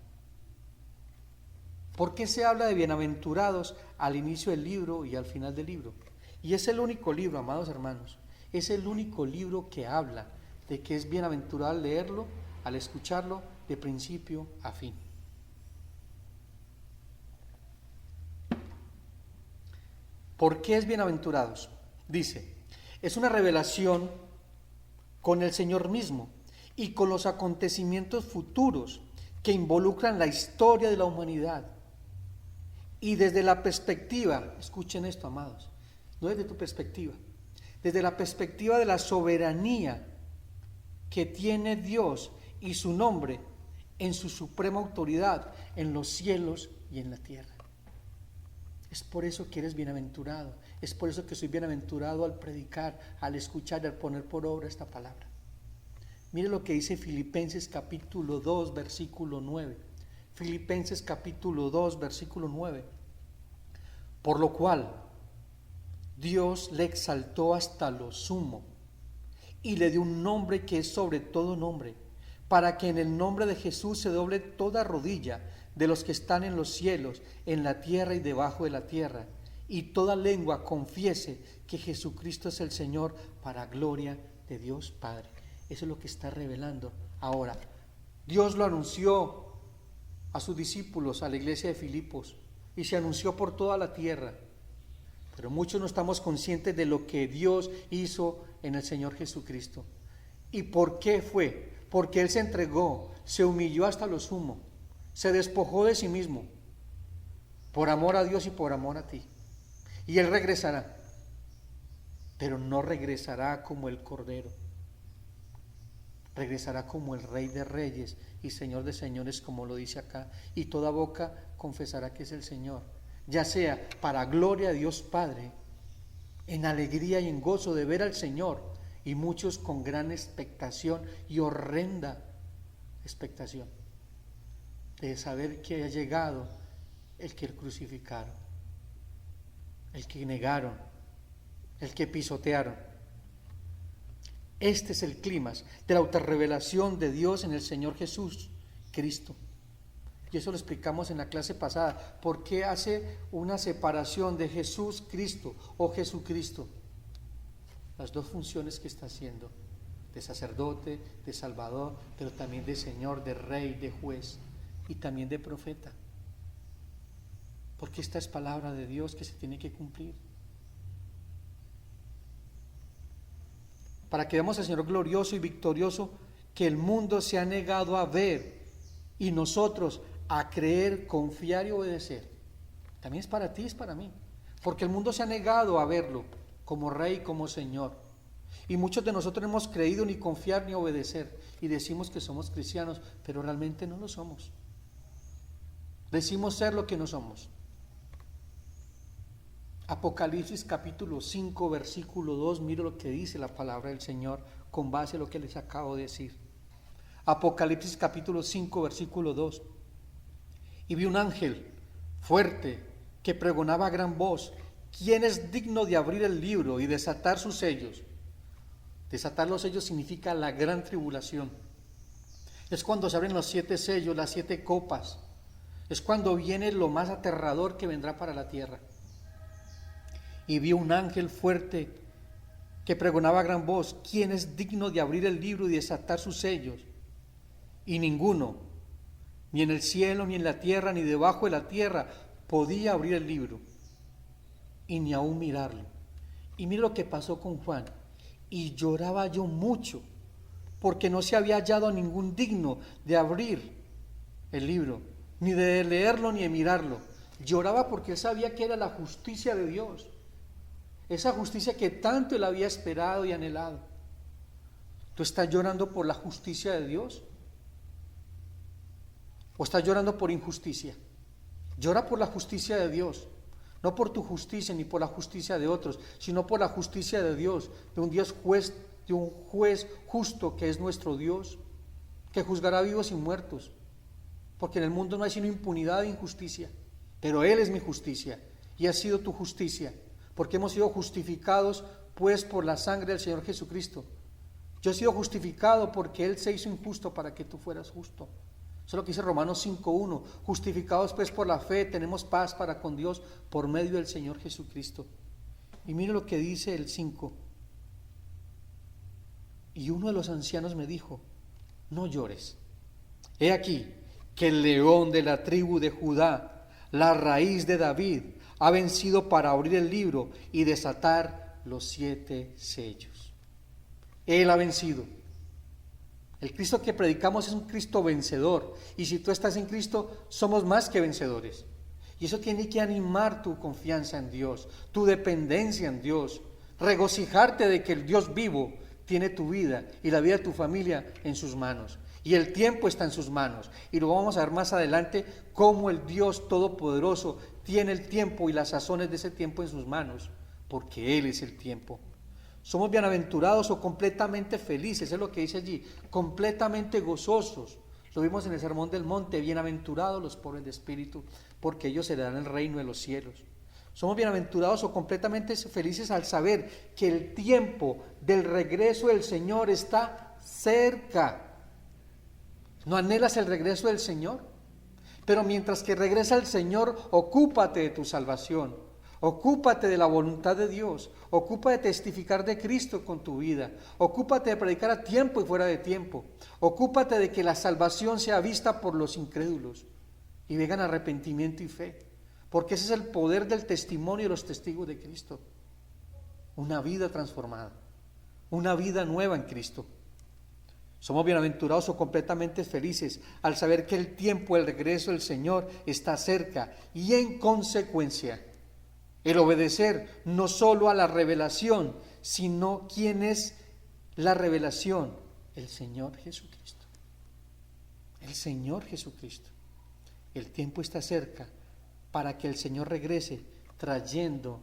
¿Por qué se habla de bienaventurados al inicio del libro y al final del libro? Y es el único libro, amados hermanos, es el único libro que habla de que es bienaventurado al leerlo, al escucharlo, de principio a fin. ¿Por qué es bienaventurados? Dice, es una revelación con el Señor mismo y con los acontecimientos futuros que involucran la historia de la humanidad. Y desde la perspectiva, escuchen esto, amados, no desde tu perspectiva, desde la perspectiva de la soberanía que tiene Dios y su nombre en su suprema autoridad en los cielos y en la tierra. Es por eso que eres bienaventurado, es por eso que soy bienaventurado al predicar, al escuchar y al poner por obra esta palabra. Mire lo que dice Filipenses capítulo 2, versículo 9. Filipenses capítulo 2, versículo 9. Por lo cual Dios le exaltó hasta lo sumo y le dio un nombre que es sobre todo nombre, para que en el nombre de Jesús se doble toda rodilla de los que están en los cielos, en la tierra y debajo de la tierra, y toda lengua confiese que Jesucristo es el Señor, para gloria de Dios Padre. Eso es lo que está revelando ahora. Dios lo anunció a sus discípulos, a la iglesia de Filipos, y se anunció por toda la tierra. Pero muchos no estamos conscientes de lo que Dios hizo en el Señor Jesucristo. ¿Y por qué fue? Porque Él se entregó, se humilló hasta lo sumo, se despojó de sí mismo, por amor a Dios y por amor a ti. Y Él regresará, pero no regresará como el Cordero. regresará como el Rey de Reyes y Señor de Señores, como lo dice acá, y toda boca confesará que es el Señor, ya sea para gloria de Dios Padre, en alegría y en gozo de ver al Señor, y muchos con gran expectación y horrenda expectación de saber que ha llegado el que crucificaron, el que negaron, el que pisotearon. Este es el clímax de la autorrevelación de Dios en el Señor Jesús Cristo. Y eso lo explicamos en la clase pasada. ¿Por qué hace una separación de Jesús Cristo o Jesucristo? Las dos funciones que está haciendo, de sacerdote, de salvador, pero también de Señor, de Rey, de juez y también de profeta. Porque esta es palabra de Dios que se tiene que cumplir. Para que veamos al Señor glorioso y victorioso que el mundo se ha negado a ver y nosotros a creer, confiar y obedecer. También es para ti, es para mí, porque el mundo se ha negado a verlo como Rey, como Señor, y muchos de nosotros no hemos creído ni confiar ni obedecer y decimos que somos cristianos, pero realmente no lo somos. Decimos ser lo que no somos. Apocalipsis capítulo 5 versículo 2, mire lo que dice la palabra del Señor con base a lo que les acabo de decir. Apocalipsis capítulo 5 versículo 2. Y vi un ángel fuerte que pregonaba a gran voz: ¿quién es digno de abrir el libro y desatar sus sellos? Desatar los sellos significa la gran tribulación. Es cuando se abren los 7 sellos, las 7 copas. Es cuando viene lo más aterrador que vendrá para la tierra. Y vi un ángel fuerte que pregonaba a gran voz: ¿quién es digno de abrir el libro y desatar sus sellos? Y ninguno, ni en el cielo, ni en la tierra, ni debajo de la tierra, podía abrir el libro, y ni aún mirarlo. Y mira lo que pasó con Juan. Y lloraba yo mucho, porque no se había hallado ningún digno de abrir el libro, ni de leerlo, ni de mirarlo. Lloraba porque él sabía que era la justicia de Dios. Esa justicia que tanto él había esperado y anhelado. ¿Tú estás llorando por la justicia de Dios? ¿O estás llorando por injusticia? Llora por la justicia de Dios. No por tu justicia ni por la justicia de otros, sino por la justicia de Dios, de un Dios juez, de un juez justo que es nuestro Dios, que juzgará vivos y muertos. Porque en el mundo no hay sino impunidad e injusticia. Pero Él es mi justicia y ha sido tu justicia. Porque hemos sido justificados pues por la sangre del Señor Jesucristo. Yo he sido justificado porque Él se hizo injusto para que tú fueras justo. Eso es lo que dice Romanos 5:1. Justificados pues por la fe tenemos paz para con Dios por medio del Señor Jesucristo. Y mire lo que dice el 5. Y uno de los ancianos me dijo: no llores. He aquí que el león de la tribu de Judá, la raíz de David, ha vencido para abrir el libro y desatar los 7 sellos. Él ha vencido. El Cristo que predicamos es un Cristo vencedor. Y si tú estás en Cristo, somos más que vencedores. Y eso tiene que animar tu confianza en Dios, tu dependencia en Dios, regocijarte de que el Dios vivo tiene tu vida y la vida de tu familia en sus manos. Y el tiempo está en sus manos. Y lo vamos a ver más adelante, cómo el Dios Todopoderoso tiene el tiempo y las sazones de ese tiempo en sus manos, porque Él es el tiempo. Somos bienaventurados o completamente felices, es lo que dice allí, completamente gozosos. Lo vimos en el Sermón del Monte: bienaventurados los pobres de espíritu, porque ellos heredarán el reino de los cielos. Somos bienaventurados o completamente felices al saber que el tiempo del regreso del Señor está cerca. ¿No anhelas el regreso del Señor? Pero mientras que regresa el Señor, ocúpate de tu salvación, ocúpate de la voluntad de Dios, ocúpate de testificar de Cristo con tu vida, ocúpate de predicar a tiempo y fuera de tiempo, ocúpate de que la salvación sea vista por los incrédulos y vengan arrepentimiento y fe, porque ese es el poder del testimonio de los testigos de Cristo. Una vida transformada, una vida nueva en Cristo. Somos bienaventurados o completamente felices al saber que el tiempo del regreso del Señor está cerca y en consecuencia el obedecer no solo a la revelación, sino quién es la revelación, El Señor Jesucristo. El Señor Jesucristo. El tiempo está cerca para que el Señor regrese trayendo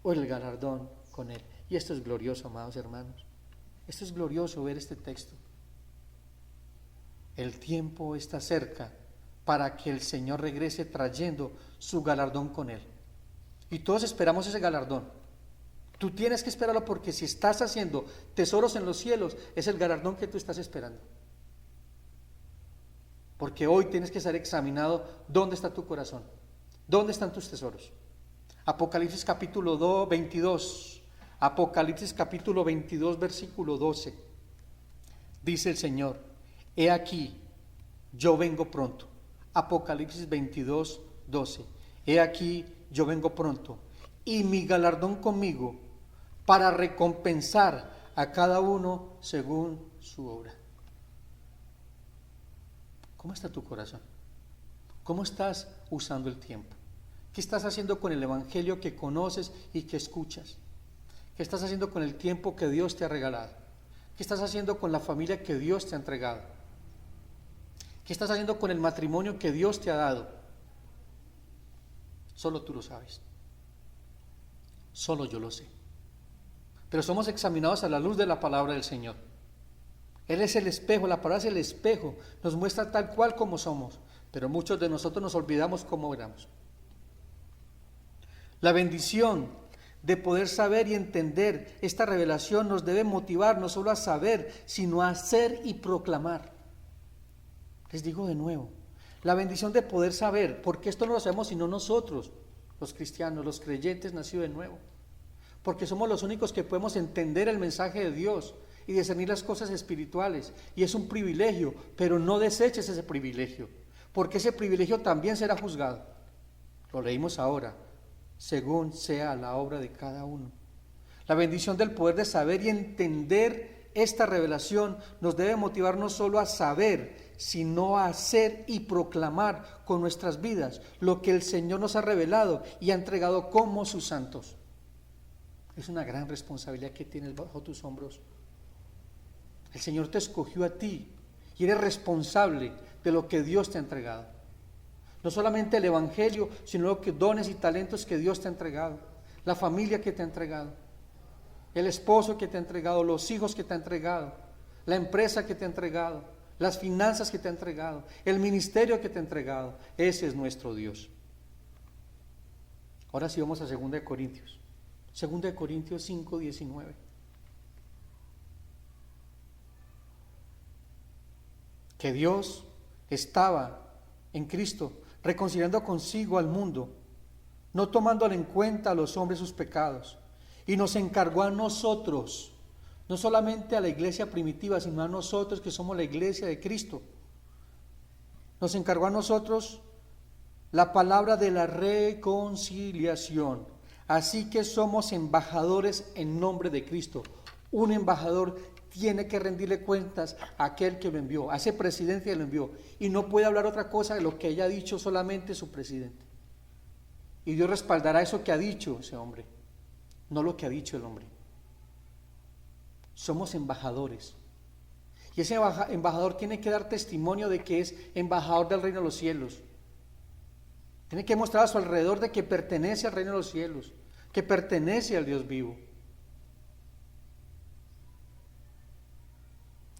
el galardón con Él. Y esto es glorioso, amados hermanos. Esto es glorioso ver este texto. El tiempo está cerca para que el Señor regrese trayendo su galardón con Él. Y todos esperamos ese galardón. Tú tienes que esperarlo porque si estás haciendo tesoros en los cielos, es el galardón que tú estás esperando. Porque hoy tienes que ser examinado dónde está tu corazón, dónde están tus tesoros. Apocalipsis capítulo 22, Apocalipsis capítulo 22, versículo 12. Dice el Señor: he aquí, yo vengo pronto. Apocalipsis 22, 12. He aquí, yo vengo pronto, y mi galardón conmigo, para recompensar a cada uno según su obra. ¿Cómo está tu corazón? ¿Cómo estás usando el tiempo? ¿Qué estás haciendo con el evangelio que conoces y que escuchas? ¿Qué estás haciendo con el tiempo que Dios te ha regalado? ¿Qué estás haciendo con la familia que Dios te ha entregado? ¿Qué estás haciendo con el matrimonio que Dios te ha dado? Solo tú lo sabes. Solo yo lo sé. Pero somos examinados a la luz de la palabra del Señor. Él es el espejo, la palabra es el espejo, nos muestra tal cual como somos, pero muchos de nosotros nos olvidamos cómo éramos. La bendición de poder saber y entender esta revelación nos debe motivar no solo a saber, sino a hacer y proclamar. Les digo de nuevo, la bendición de poder saber, porque esto no lo sabemos sino nosotros, los cristianos, los creyentes nacidos de nuevo, porque somos los únicos que podemos entender el mensaje de Dios y discernir las cosas espirituales, y es un privilegio, pero no deseches ese privilegio, porque ese privilegio también será juzgado. Lo leímos ahora, según sea la obra de cada uno. La bendición del poder de saber y entender esta revelación nos debe motivar no solo a saber, sino a hacer y proclamar con nuestras vidas lo que el Señor nos ha revelado y ha entregado como sus santos. Es una gran responsabilidad que tienes bajo tus hombros. El Señor te escogió a ti y eres responsable de lo que Dios te ha entregado. No solamente el evangelio, sino los dones y talentos que Dios te ha entregado, la familia que te ha entregado, el esposo que te ha entregado, los hijos que te ha entregado, la empresa que te ha entregado, las finanzas que te ha entregado, el ministerio que te ha entregado. Ese es nuestro Dios. Ahora sí vamos a 2 de Corintios. 2 de Corintios 5, 19. Que Dios estaba en Cristo reconciliando consigo al mundo, no tomándole en cuenta a los hombres sus pecados, y nos encargó a nosotros, no solamente a la iglesia primitiva, sino a nosotros que somos la iglesia de Cristo. Nos encargó a nosotros la palabra de la reconciliación. Así que somos embajadores en nombre de Cristo. Un embajador tiene que rendirle cuentas a aquel que lo envió, a ese presidente que lo envió, y no puede hablar otra cosa de lo que haya dicho solamente su presidente. Y Dios respaldará eso que ha dicho ese hombre, no lo que ha dicho el hombre. Somos embajadores, y ese embajador tiene que dar testimonio de que es embajador del reino de los cielos. Tiene que mostrar a su alrededor de que pertenece al reino de los cielos, que pertenece al Dios vivo.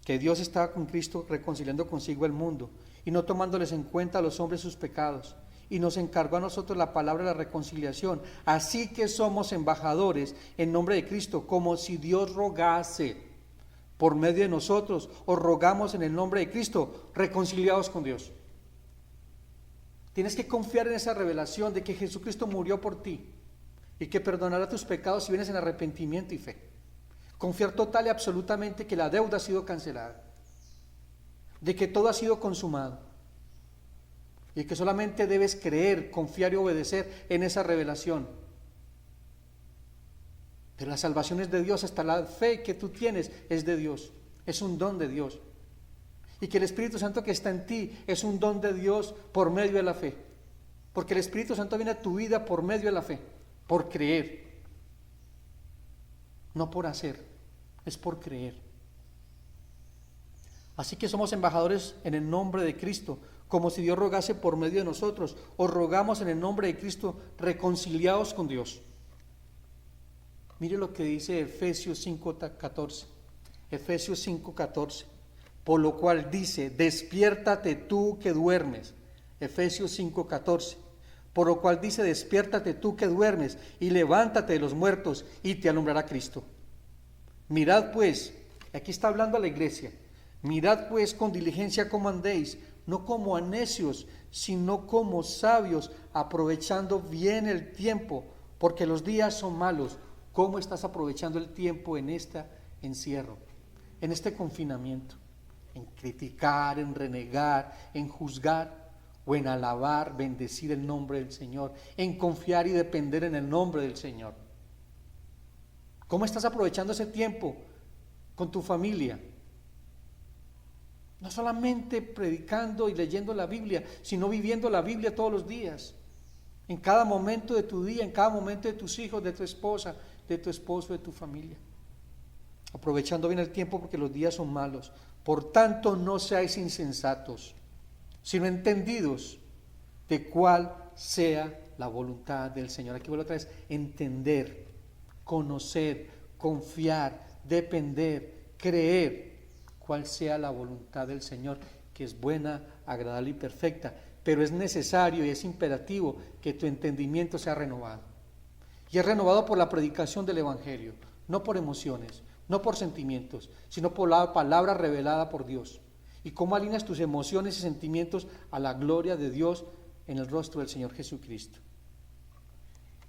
Que Dios estaba con Cristo reconciliando consigo el mundo y no tomándoles en cuenta a los hombres sus pecados, y nos encargó a nosotros la palabra de la reconciliación. Así que somos embajadores en nombre de Cristo, como si Dios rogase por medio de nosotros. Os rogamos en el nombre de Cristo, reconciliados con Dios. Tienes que confiar en esa revelación de que Jesucristo murió por ti y que perdonará tus pecados si vienes en arrepentimiento y fe. Confiar total y absolutamente que la deuda ha sido cancelada, de que todo ha sido consumado, y que solamente debes creer, confiar y obedecer en esa revelación. Pero la salvación es de Dios, hasta la fe que tú tienes es de Dios, es un don de Dios. Y que el Espíritu Santo que está en ti es un don de Dios por medio de la fe, porque el Espíritu Santo viene a tu vida por medio de la fe, por creer. No por hacer, es por creer. Así que somos embajadores en el nombre de Cristo, como si Dios rogase por medio de nosotros. Os rogamos en el nombre de Cristo, reconciliados con Dios. Mire lo que dice Efesios 5:14. Efesios 5:14. Por lo cual dice, despiértate tú que duermes. Efesios 5:14. Por lo cual dice, despiértate tú que duermes y levántate de los muertos y te alumbrará Cristo. Mirad pues, aquí está hablando a la iglesia, mirad pues con diligencia cómo andéis, no como a necios, sino como sabios, aprovechando bien el tiempo, porque los días son malos. ¿Cómo estás aprovechando el tiempo en este encierro, en este confinamiento? En criticar, en renegar, en juzgar, o en alabar, bendecir el nombre del Señor, en confiar y depender en el nombre del Señor. ¿Cómo estás aprovechando ese tiempo con tu familia? No solamente predicando y leyendo la Biblia, sino viviendo la Biblia todos los días, en cada momento de tu día, en cada momento de tus hijos, de tu esposa, de tu esposo, de tu familia. Aprovechando bien el tiempo porque los días son malos. Por tanto, no seáis insensatos, sino entendidos de cuál sea la voluntad del Señor. Aquí vuelvo otra vez, entender, conocer, confiar, depender, creer cuál sea la voluntad del Señor, que es buena, agradable y perfecta. Pero es necesario y es imperativo que tu entendimiento sea renovado. Y es renovado por la predicación del Evangelio, no por emociones, no por sentimientos, sino por la palabra revelada por Dios. Y cómo alineas tus emociones y sentimientos a la gloria de Dios en el rostro del Señor Jesucristo.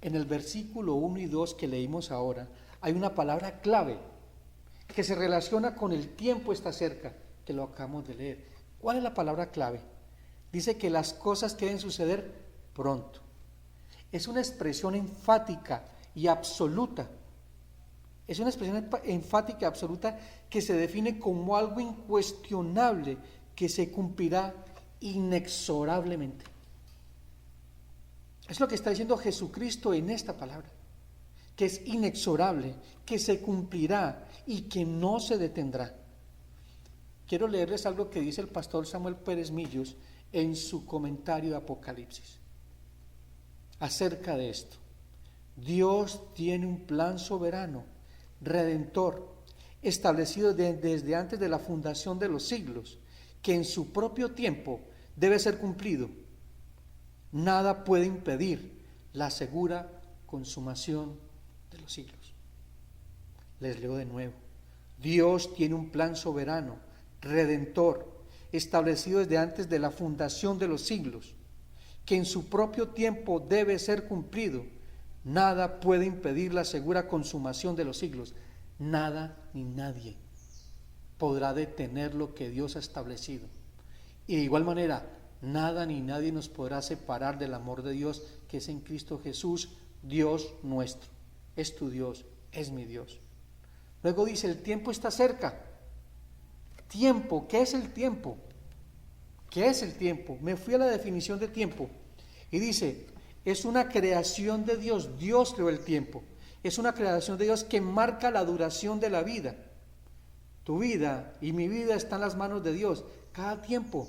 En el versículo 1 y 2 que leímos ahora, hay una palabra clave que se relaciona con el tiempo está cerca, que lo acabamos de leer. ¿Cuál es la palabra clave? Dice que las cosas que deben suceder pronto. Es una expresión enfática y absoluta. Es una expresión enfática y absoluta que se define como algo incuestionable que se cumplirá inexorablemente. Es lo que está diciendo Jesucristo en esta palabra, que es inexorable, que se cumplirá y que no se detendrá. Quiero leerles algo que dice el pastor Samuel Pérez Millos en su comentario de Apocalipsis acerca de esto. Dios tiene un plan soberano, redentor, establecido desde antes de la fundación de los siglos, que en su propio tiempo debe ser cumplido. Nada puede impedir la segura consumación de los siglos. Les leo de nuevo. Dios tiene un plan soberano, redentor, establecido desde antes de la fundación de los siglos, que en su propio tiempo debe ser cumplido. Nada puede impedir la segura consumación de los siglos. Nada ni nadie podrá detener lo que Dios ha establecido. Y de igual manera, nada ni nadie nos podrá separar del amor de Dios que es en Cristo Jesús, Dios nuestro. Es tu Dios, es mi Dios. Luego dice, el tiempo está cerca. Tiempo, ¿qué es el tiempo? ¿Qué es el tiempo? Me fui a la definición de tiempo y dice, es una creación de Dios. Dios creó el tiempo. Es una creación de Dios que marca la duración de la vida. Tu vida y mi vida están en las manos de Dios. Cada tiempo,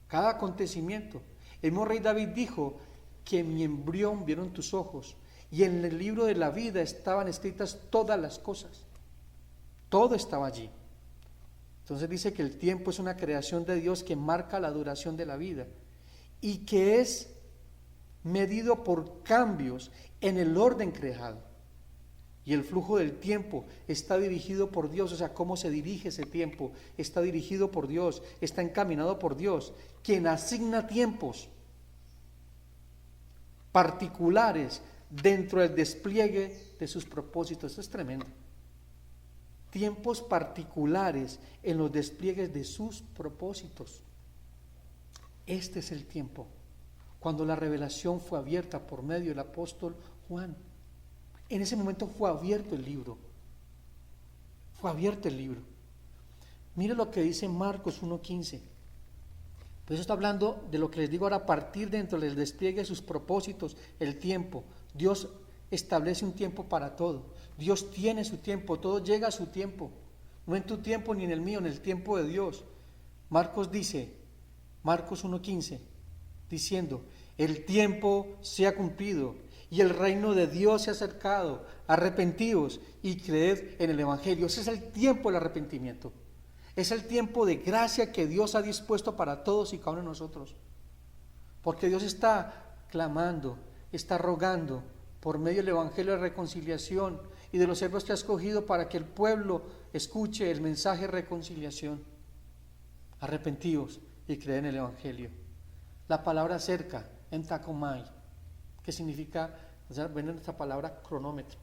cada acontecimiento. El mismo rey David dijo que mi embrión vieron tus ojos y en el libro de la vida estaban escritas todas las cosas. Todo estaba allí. Entonces dice que el tiempo es una creación de Dios que marca la duración de la vida y que es medido por cambios en el orden creado. Y el flujo del tiempo está dirigido por Dios, o sea, cómo se dirige ese tiempo, está dirigido por Dios, está encaminado por Dios, quien asigna tiempos particulares dentro del despliegue de sus propósitos. Esto es tremendo. Tiempos particulares en los despliegues de sus propósitos. Este es el tiempo cuando la revelación fue abierta por medio del apóstol Juan. En ese momento fue abierto el libro. Fue abierto el libro. Mire lo que dice Marcos 1:15. Pues eso está hablando de lo que les digo ahora, a partir dentro del despliegue de sus propósitos, el tiempo. Dios establece un tiempo para todo. Dios tiene su tiempo, todo llega a su tiempo. No en tu tiempo ni en el mío, en el tiempo de Dios. Marcos dice, Marcos 1:15, diciendo, el tiempo se ha cumplido y el reino de Dios se ha acercado, arrepentíos y creed en el Evangelio. Ese es el tiempo del arrepentimiento. Es el tiempo de gracia que Dios ha dispuesto para todos y cada uno de nosotros. Porque Dios está clamando, está rogando por medio del Evangelio de reconciliación y de los siervos que ha escogido para que el pueblo escuche el mensaje de reconciliación. Arrepentíos y creed en el Evangelio. La palabra cerca, entakomai, que significa, viene nuestra palabra cronómetro.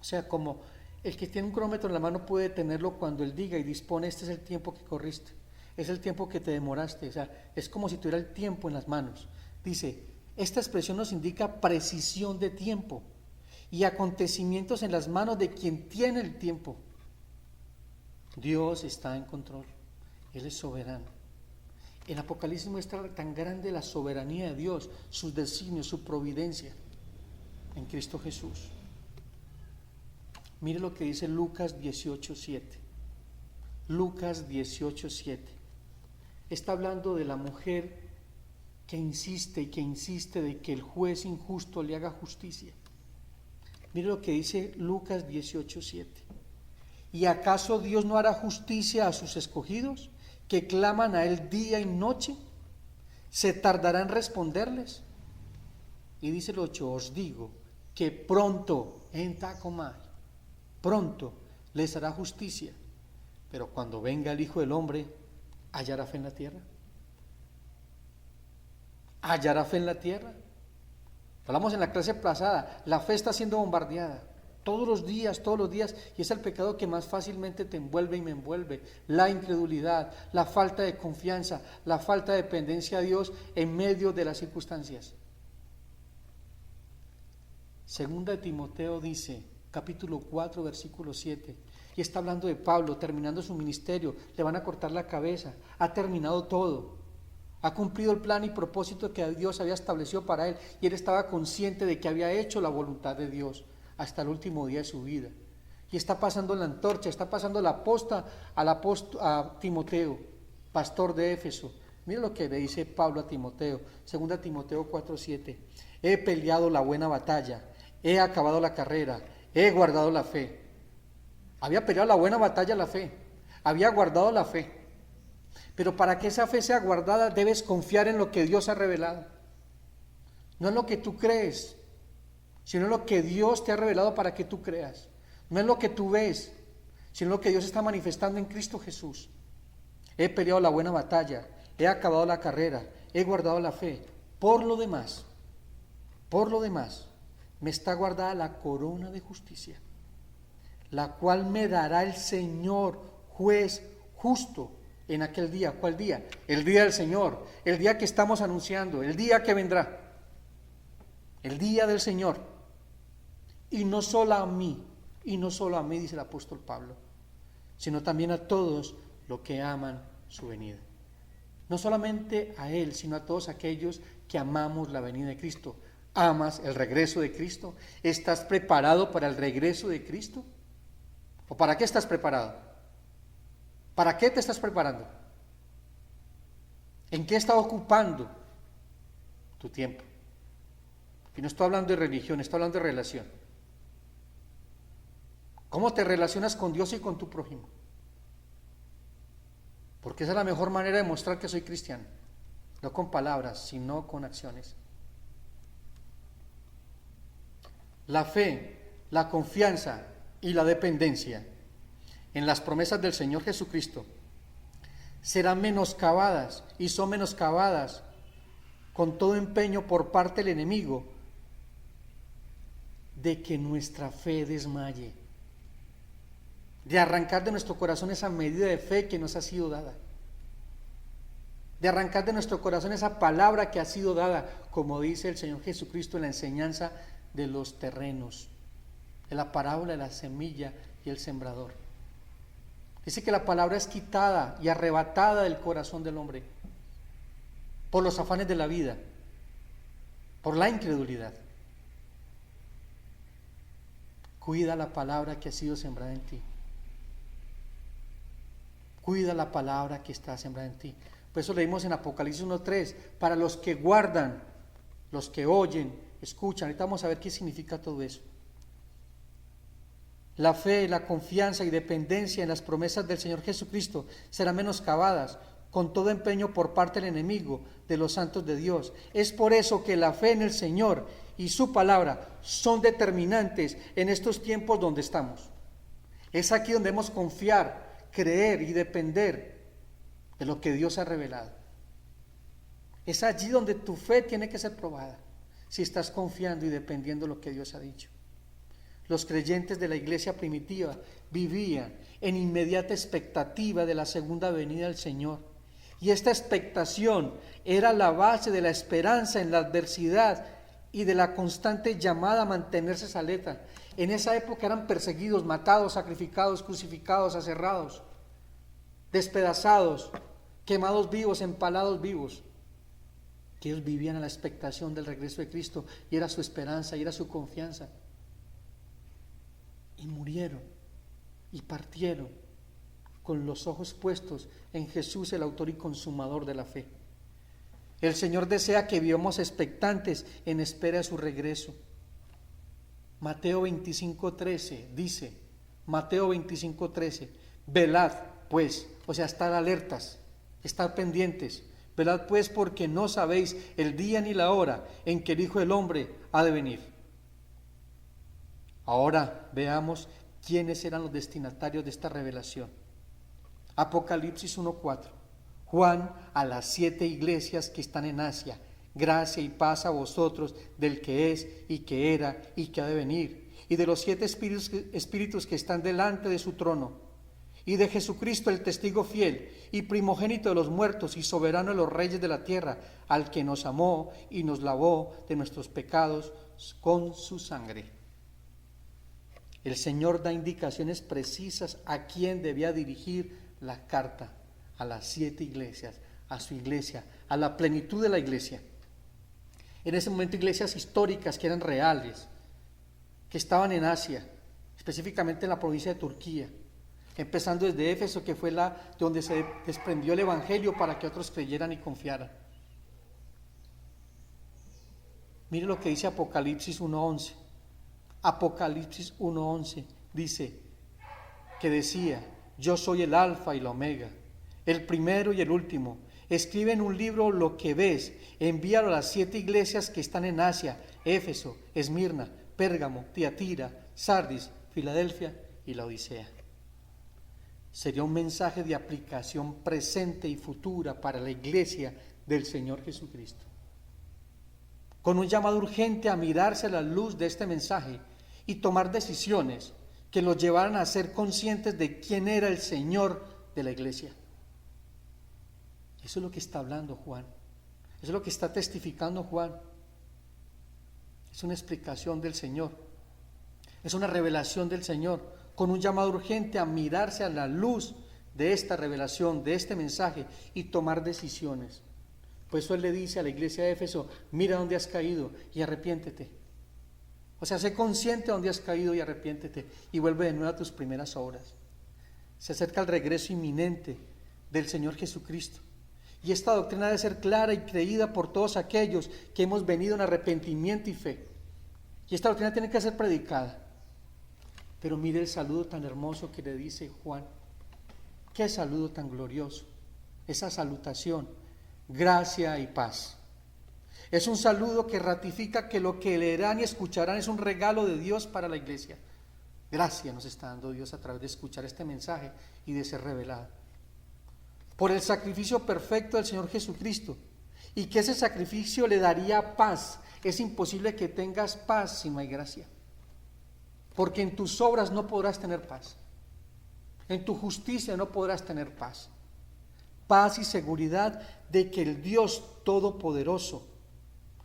O sea, como el que tiene un cronómetro en la mano puede tenerlo cuando él diga y dispone, este es el tiempo que corriste, es el tiempo que te demoraste, o sea, es como si tuviera el tiempo en las manos. Dice, esta expresión nos indica precisión de tiempo y acontecimientos en las manos de quien tiene el tiempo. Dios está en control, Él es soberano. El Apocalipsis muestra tan grande la soberanía de Dios, sus designios, su providencia en Cristo Jesús. Mire lo que dice Lucas 18:7. Lucas 18:7. Está hablando de la mujer que insiste y que insiste de que el juez injusto le haga justicia. Mire lo que dice Lucas 18:7. ¿Y acaso Dios no hará justicia a sus escogidos, que claman a Él día y noche? ¿Se tardará en responderles? Y dice el 8, os digo que pronto, pronto les hará justicia. Pero cuando venga el Hijo del Hombre, ¿hallará fe en la tierra? ¿Hallará fe en la tierra? Hablamos en la clase pasada, la fe está siendo bombardeada todos los días, y es el pecado que más fácilmente te envuelve y me envuelve. La incredulidad, la falta de confianza, la falta de dependencia a Dios en medio de las circunstancias. Segunda de Timoteo dice, capítulo 4, versículo 7, y está hablando de Pablo, terminando su ministerio, le van a cortar la cabeza, ha terminado todo, ha cumplido el plan y propósito que Dios había establecido para él, y él estaba consciente de que había hecho la voluntad de Dios hasta el último día de su vida, y está pasando la antorcha, está pasando la posta a Timoteo, pastor de Éfeso. Mira lo que le dice Pablo a Timoteo, 2 Timoteo 4:7, he peleado la buena batalla, he acabado la carrera, he guardado la fe. Había peleado la buena batalla, la fe, había guardado la fe, pero para que esa fe sea guardada debes confiar en lo que Dios ha revelado, no en lo que tú crees, sino en lo que Dios te ha revelado para que tú creas. No en lo que tú ves, sino en lo que Dios está manifestando en Cristo Jesús. He peleado la buena batalla, he acabado la carrera, he guardado la fe. Por lo demás, me está guardada la corona de justicia, la cual me dará el Señor, juez justo, en aquel día. ¿Cuál día? El día del Señor, el día que estamos anunciando, el día que vendrá, el día del Señor. Y no solo a mí, dice el apóstol Pablo, sino también a todos los que aman su venida. No solamente a Él, sino a todos aquellos que amamos la venida de Cristo. ¿Amas el regreso de Cristo? ¿Estás preparado para el regreso de Cristo? ¿O para qué estás preparado? ¿Para qué te estás preparando? ¿En qué estás ocupando tu tiempo? Y no estoy hablando de religión, estoy hablando de relación. ¿Cómo te relacionas con Dios y con tu prójimo? Porque esa es la mejor manera de mostrar que soy cristiano. No con palabras, sino con acciones. La fe, la confianza y la dependencia en las promesas del Señor Jesucristo serán menoscabadas y son menoscabadas con todo empeño por parte del enemigo de que nuestra fe desmaye, de arrancar de nuestro corazón esa medida de fe que nos ha sido dada, de arrancar de nuestro corazón esa palabra que ha sido dada, como dice el Señor Jesucristo en la enseñanza de los terrenos, en la parábola de la semilla y el sembrador. Dice que la palabra es quitada y arrebatada del corazón del hombre por los afanes de la vida, por la incredulidad. Cuida la palabra que ha sido sembrada en ti. Cuida la palabra que está sembrada en ti. Por eso leímos en Apocalipsis 1:3, para los que guardan, los que oyen, escuchan. Ahorita vamos a ver qué significa todo eso. La fe, la confianza y dependencia en las promesas del Señor Jesucristo serán menoscabadas con todo empeño por parte del enemigo de los santos de Dios. Es por eso que la fe en el Señor y su palabra son determinantes en estos tiempos donde estamos. Es aquí donde debemos confiar, creer y depender de lo que Dios ha revelado. Es allí donde tu fe tiene que ser probada, si estás confiando y dependiendo de lo que Dios ha dicho. Los creyentes de la iglesia primitiva vivían en inmediata expectativa de la segunda venida del Señor. Y esta expectación era la base de la esperanza en la adversidad y de la constante llamada a mantenerse saleta. En esa época eran perseguidos, matados, sacrificados, crucificados, aserrados, despedazados, quemados vivos, empalados vivos. Que ellos vivían a la expectación del regreso de Cristo y era su esperanza y era su confianza. Y murieron y partieron con los ojos puestos en Jesús, el autor y consumador de la fe. El Señor desea que vivamos expectantes en espera de su regreso. Mateo 25:13 dice, Mateo 25:13, velad pues, o sea, estar alertas, estar pendientes, velad pues porque no sabéis el día ni la hora en que el Hijo del Hombre ha de venir. Ahora veamos quiénes eran los destinatarios de esta revelación. Apocalipsis 1:4. Juan a las 7 iglesias que están en Asia, gracia y paz a vosotros del que es y que era y que ha de venir, y de los 7 espíritus que están delante de su trono, y de Jesucristo el testigo fiel y primogénito de los muertos y soberano de los reyes de la tierra, al que nos amó y nos lavó de nuestros pecados con su sangre. El Señor da indicaciones precisas a quién debía dirigir la carta, a las 7 iglesias, a su iglesia, a la plenitud de la iglesia. En ese momento iglesias históricas que eran reales, que estaban en Asia, específicamente en la provincia de Turquía, empezando desde Éfeso, que fue donde se desprendió el Evangelio para que otros creyeran y confiaran. Mire lo que dice Apocalipsis 1:11. Apocalipsis 1:11 dice que decía, yo soy el alfa y la omega, el primero y el último. Escribe en un libro lo que ves, envíalo a las 7 iglesias que están en Asia, Éfeso, Esmirna, Pérgamo, Tiatira, Sardis, Filadelfia y la Odisea. Sería un mensaje de aplicación presente y futura para la iglesia del Señor Jesucristo. Con un llamado urgente a mirarse a la luz de este mensaje y tomar decisiones que los llevaran a ser conscientes de quién era el Señor de la iglesia. Eso es lo que está hablando Juan. Eso es lo que está testificando Juan. Es una explicación del Señor. Es una revelación del Señor, con un llamado urgente a mirarse a la luz de esta revelación, de este mensaje y tomar decisiones. Por eso él le dice a la iglesia de Éfeso, mira dónde has caído y arrepiéntete. O sea, sé consciente de dónde has caído y arrepiéntete y vuelve de nuevo a tus primeras obras. Se acerca el regreso inminente del Señor Jesucristo. Y esta doctrina debe ser clara y creída por todos aquellos que hemos venido en arrepentimiento y fe. Y esta doctrina tiene que ser predicada. Pero mire el saludo tan hermoso que le dice Juan. Qué saludo tan glorioso. Esa salutación, gracia y paz. Es un saludo que ratifica que lo que leerán y escucharán es un regalo de Dios para la iglesia. Gracia nos está dando Dios a través de escuchar este mensaje y de ser revelado. Por el sacrificio perfecto del Señor Jesucristo. Y que ese sacrificio le daría paz. Es imposible que tengas paz si no hay gracia. Porque en tus obras no podrás tener paz. En tu justicia no podrás tener paz. Paz y seguridad de que el Dios Todopoderoso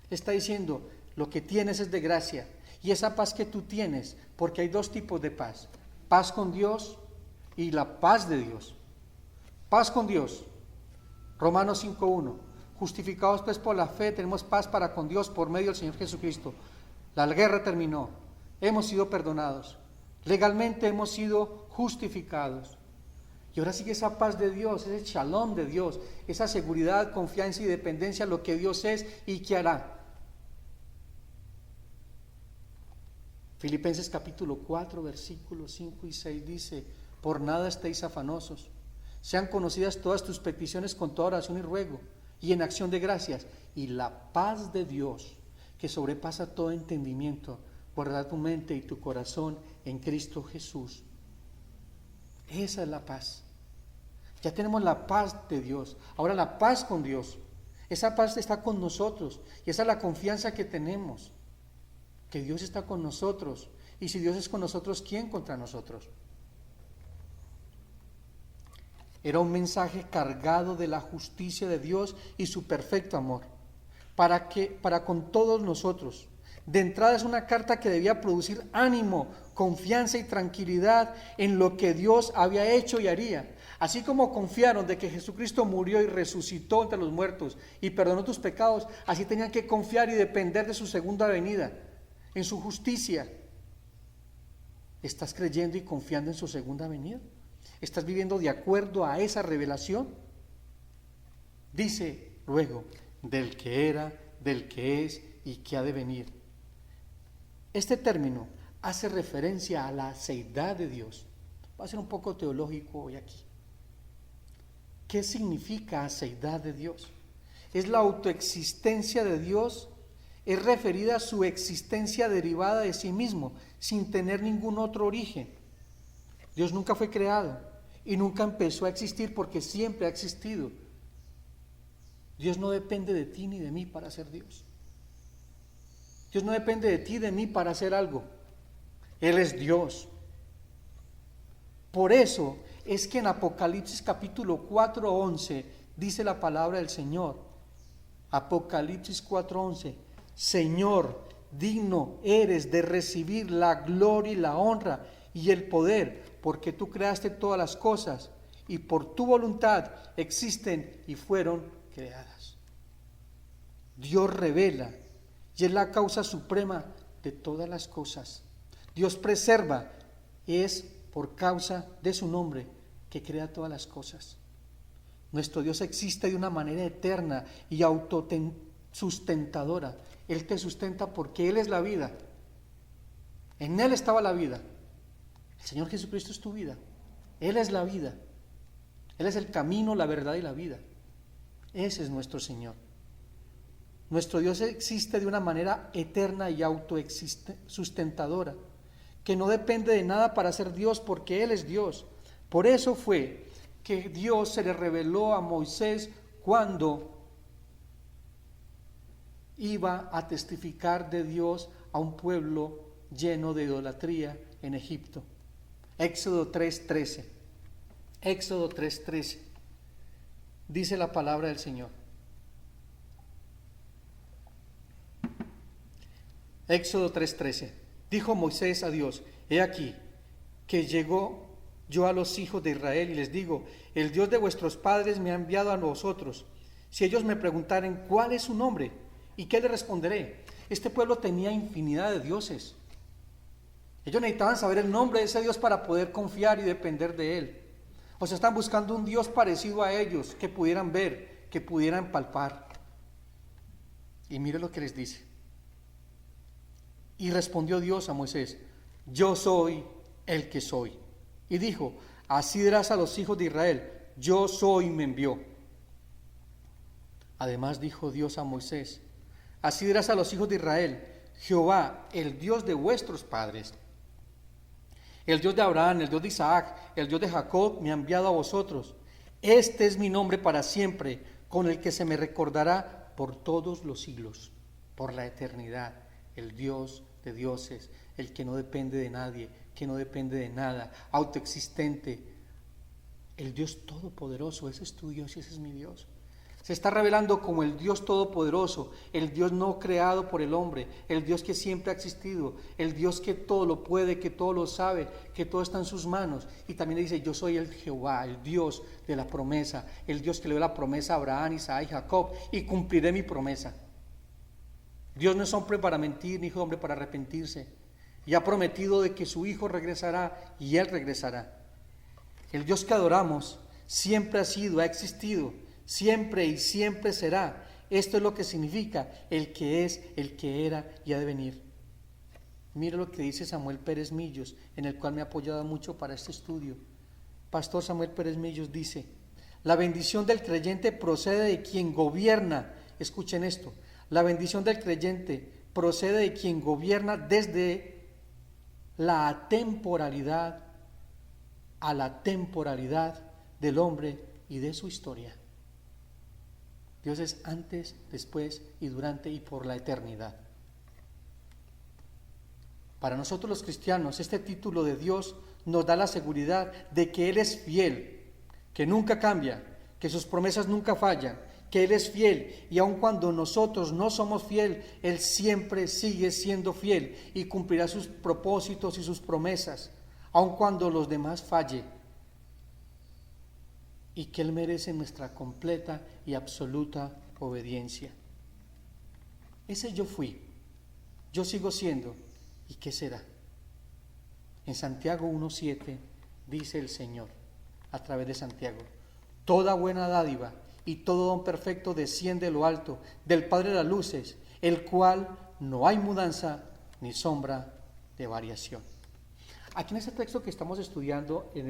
está diciendo, lo que tienes es de gracia. Y esa paz que tú tienes, porque hay 2 tipos de paz. Paz con Dios y la paz de Dios. Paz con Dios. Romanos 5:1. Justificados pues por la fe, tenemos paz para con Dios por medio del Señor Jesucristo. La guerra terminó. Hemos sido perdonados. Legalmente hemos sido justificados. Y ahora sigue esa paz de Dios, ese shalom de Dios, esa seguridad, confianza y dependencia en lo que Dios es y que hará. Filipenses capítulo 4, versículos 5 y 6 dice: por nada estéis afanosos, sean conocidas todas tus peticiones con toda oración y ruego, y en acción de gracias, y la paz de Dios, que sobrepasa todo entendimiento, guardará tu mente y tu corazón en Cristo Jesús. Esa es la paz. Ya tenemos la paz de Dios. Ahora la paz con Dios. Esa paz está con nosotros. Y esa es la confianza que tenemos. Que Dios está con nosotros. Y si Dios es con nosotros, ¿quién contra nosotros? Era un mensaje cargado de la justicia de Dios y su perfecto amor. Para con todos nosotros. De entrada es una carta que debía producir ánimo, confianza y tranquilidad en lo que Dios había hecho y haría. Así como confiaron de que Jesucristo murió y resucitó entre los muertos y perdonó tus pecados, así tenían que confiar y depender de su segunda venida, en su justicia. ¿Estás creyendo y confiando en su segunda venida? ¿Estás viviendo de acuerdo a esa revelación? Dice luego, del que era, del que es y que ha de venir. Este término hace referencia a la aceidad de Dios. Va a ser un poco teológico hoy aquí. ¿Qué significa aceidad de Dios? Es la autoexistencia de Dios, es referida a su existencia derivada de sí mismo, sin tener ningún otro origen. Dios nunca fue creado y nunca empezó a existir porque siempre ha existido. Dios no depende de ti ni de mí para ser Dios. Dios no depende de ti, de mí para hacer algo. Él es Dios. Por eso es que en Apocalipsis capítulo 4:11 dice la palabra del Señor. Apocalipsis 4:11: Señor, digno eres de recibir la gloria y la honra y el poder, porque tú creaste todas las cosas y por tu voluntad existen y fueron creadas. Dios revela y es la causa suprema de todas las cosas. Dios preserva, es por causa de su nombre que crea todas las cosas. Nuestro Dios existe de una manera eterna y autosustentadora. Él te sustenta porque Él es la vida. En Él estaba la vida. El Señor Jesucristo es tu vida. Él es la vida. Él es el camino, la verdad y la vida. Ese es nuestro Señor. Nuestro Dios existe de una manera eterna y autosustentadora, que no depende de nada para ser Dios, porque Él es Dios. Por eso fue que Dios se le reveló a Moisés cuando iba a testificar de Dios a un pueblo lleno de idolatría en Egipto. Éxodo 3:13. Éxodo 3:13. Dice la palabra del Señor. Éxodo 3:13. Dijo Moisés a Dios: he aquí que llegó yo a los hijos de Israel y les digo: el Dios de vuestros padres me ha enviado a vosotros. Si ellos me preguntaren cuál es su nombre, ¿y qué le responderé? Este pueblo tenía infinidad de dioses. Ellos necesitaban saber el nombre de ese Dios para poder confiar y depender de Él. O sea, están buscando un Dios parecido a ellos, que pudieran ver, que pudieran palpar. Y mire lo que les dice. Y respondió Dios a Moisés: yo soy el que soy. Y dijo: así dirás a los hijos de Israel: yo soy, me envió. Además dijo Dios a Moisés: así dirás a los hijos de Israel: Jehová, el Dios de vuestros padres, el Dios de Abraham, el Dios de Isaac, el Dios de Jacob, me ha enviado a vosotros. Este es mi nombre para siempre, con el que se me recordará por todos los siglos, por la eternidad. El Dios de dioses, el que no depende de nadie, que no depende de nada, autoexistente, el Dios todopoderoso. Ese es tu Dios y ese es mi Dios. Se está revelando como el Dios todopoderoso, el Dios no creado por el hombre, el Dios que siempre ha existido, el Dios que todo lo puede, que todo lo sabe, que todo está en sus manos. Y también le dice: yo soy el Jehová, el Dios de la promesa, el Dios que le dio la promesa a Abraham, Isaac y Jacob, y cumpliré mi promesa. Dios no es hombre para mentir, ni hijo de hombre para arrepentirse. Y ha prometido de que su Hijo regresará y Él regresará. El Dios que adoramos siempre ha sido, ha existido, siempre y siempre será. Esto es lo que significa el que es, el que era y ha de venir. Mira lo que dice Samuel Pérez Millos, en el cual me ha apoyado mucho para este estudio. Pastor Samuel Pérez Millos dice: la bendición del creyente procede de quien gobierna. Escuchen esto: la bendición del creyente procede de quien gobierna desde la atemporalidad a la temporalidad del hombre y de su historia. Dios es antes, después y durante y por la eternidad. Para nosotros los cristianos, este título de Dios nos da la seguridad de que Él es fiel, que nunca cambia, que sus promesas nunca fallan, que Él es fiel, y aun cuando nosotros no somos fiel, Él siempre sigue siendo fiel y cumplirá sus propósitos y sus promesas, aun cuando los demás fallen, y que Él merece nuestra completa y absoluta obediencia. Ese yo fui, yo sigo siendo, ¿y qué será? En Santiago 1:7 dice el Señor, a través de Santiago: toda buena dádiva y todo don perfecto desciende de lo alto, del Padre de las luces, el cual no hay mudanza ni sombra de variación. Aquí en este texto que estamos estudiando, en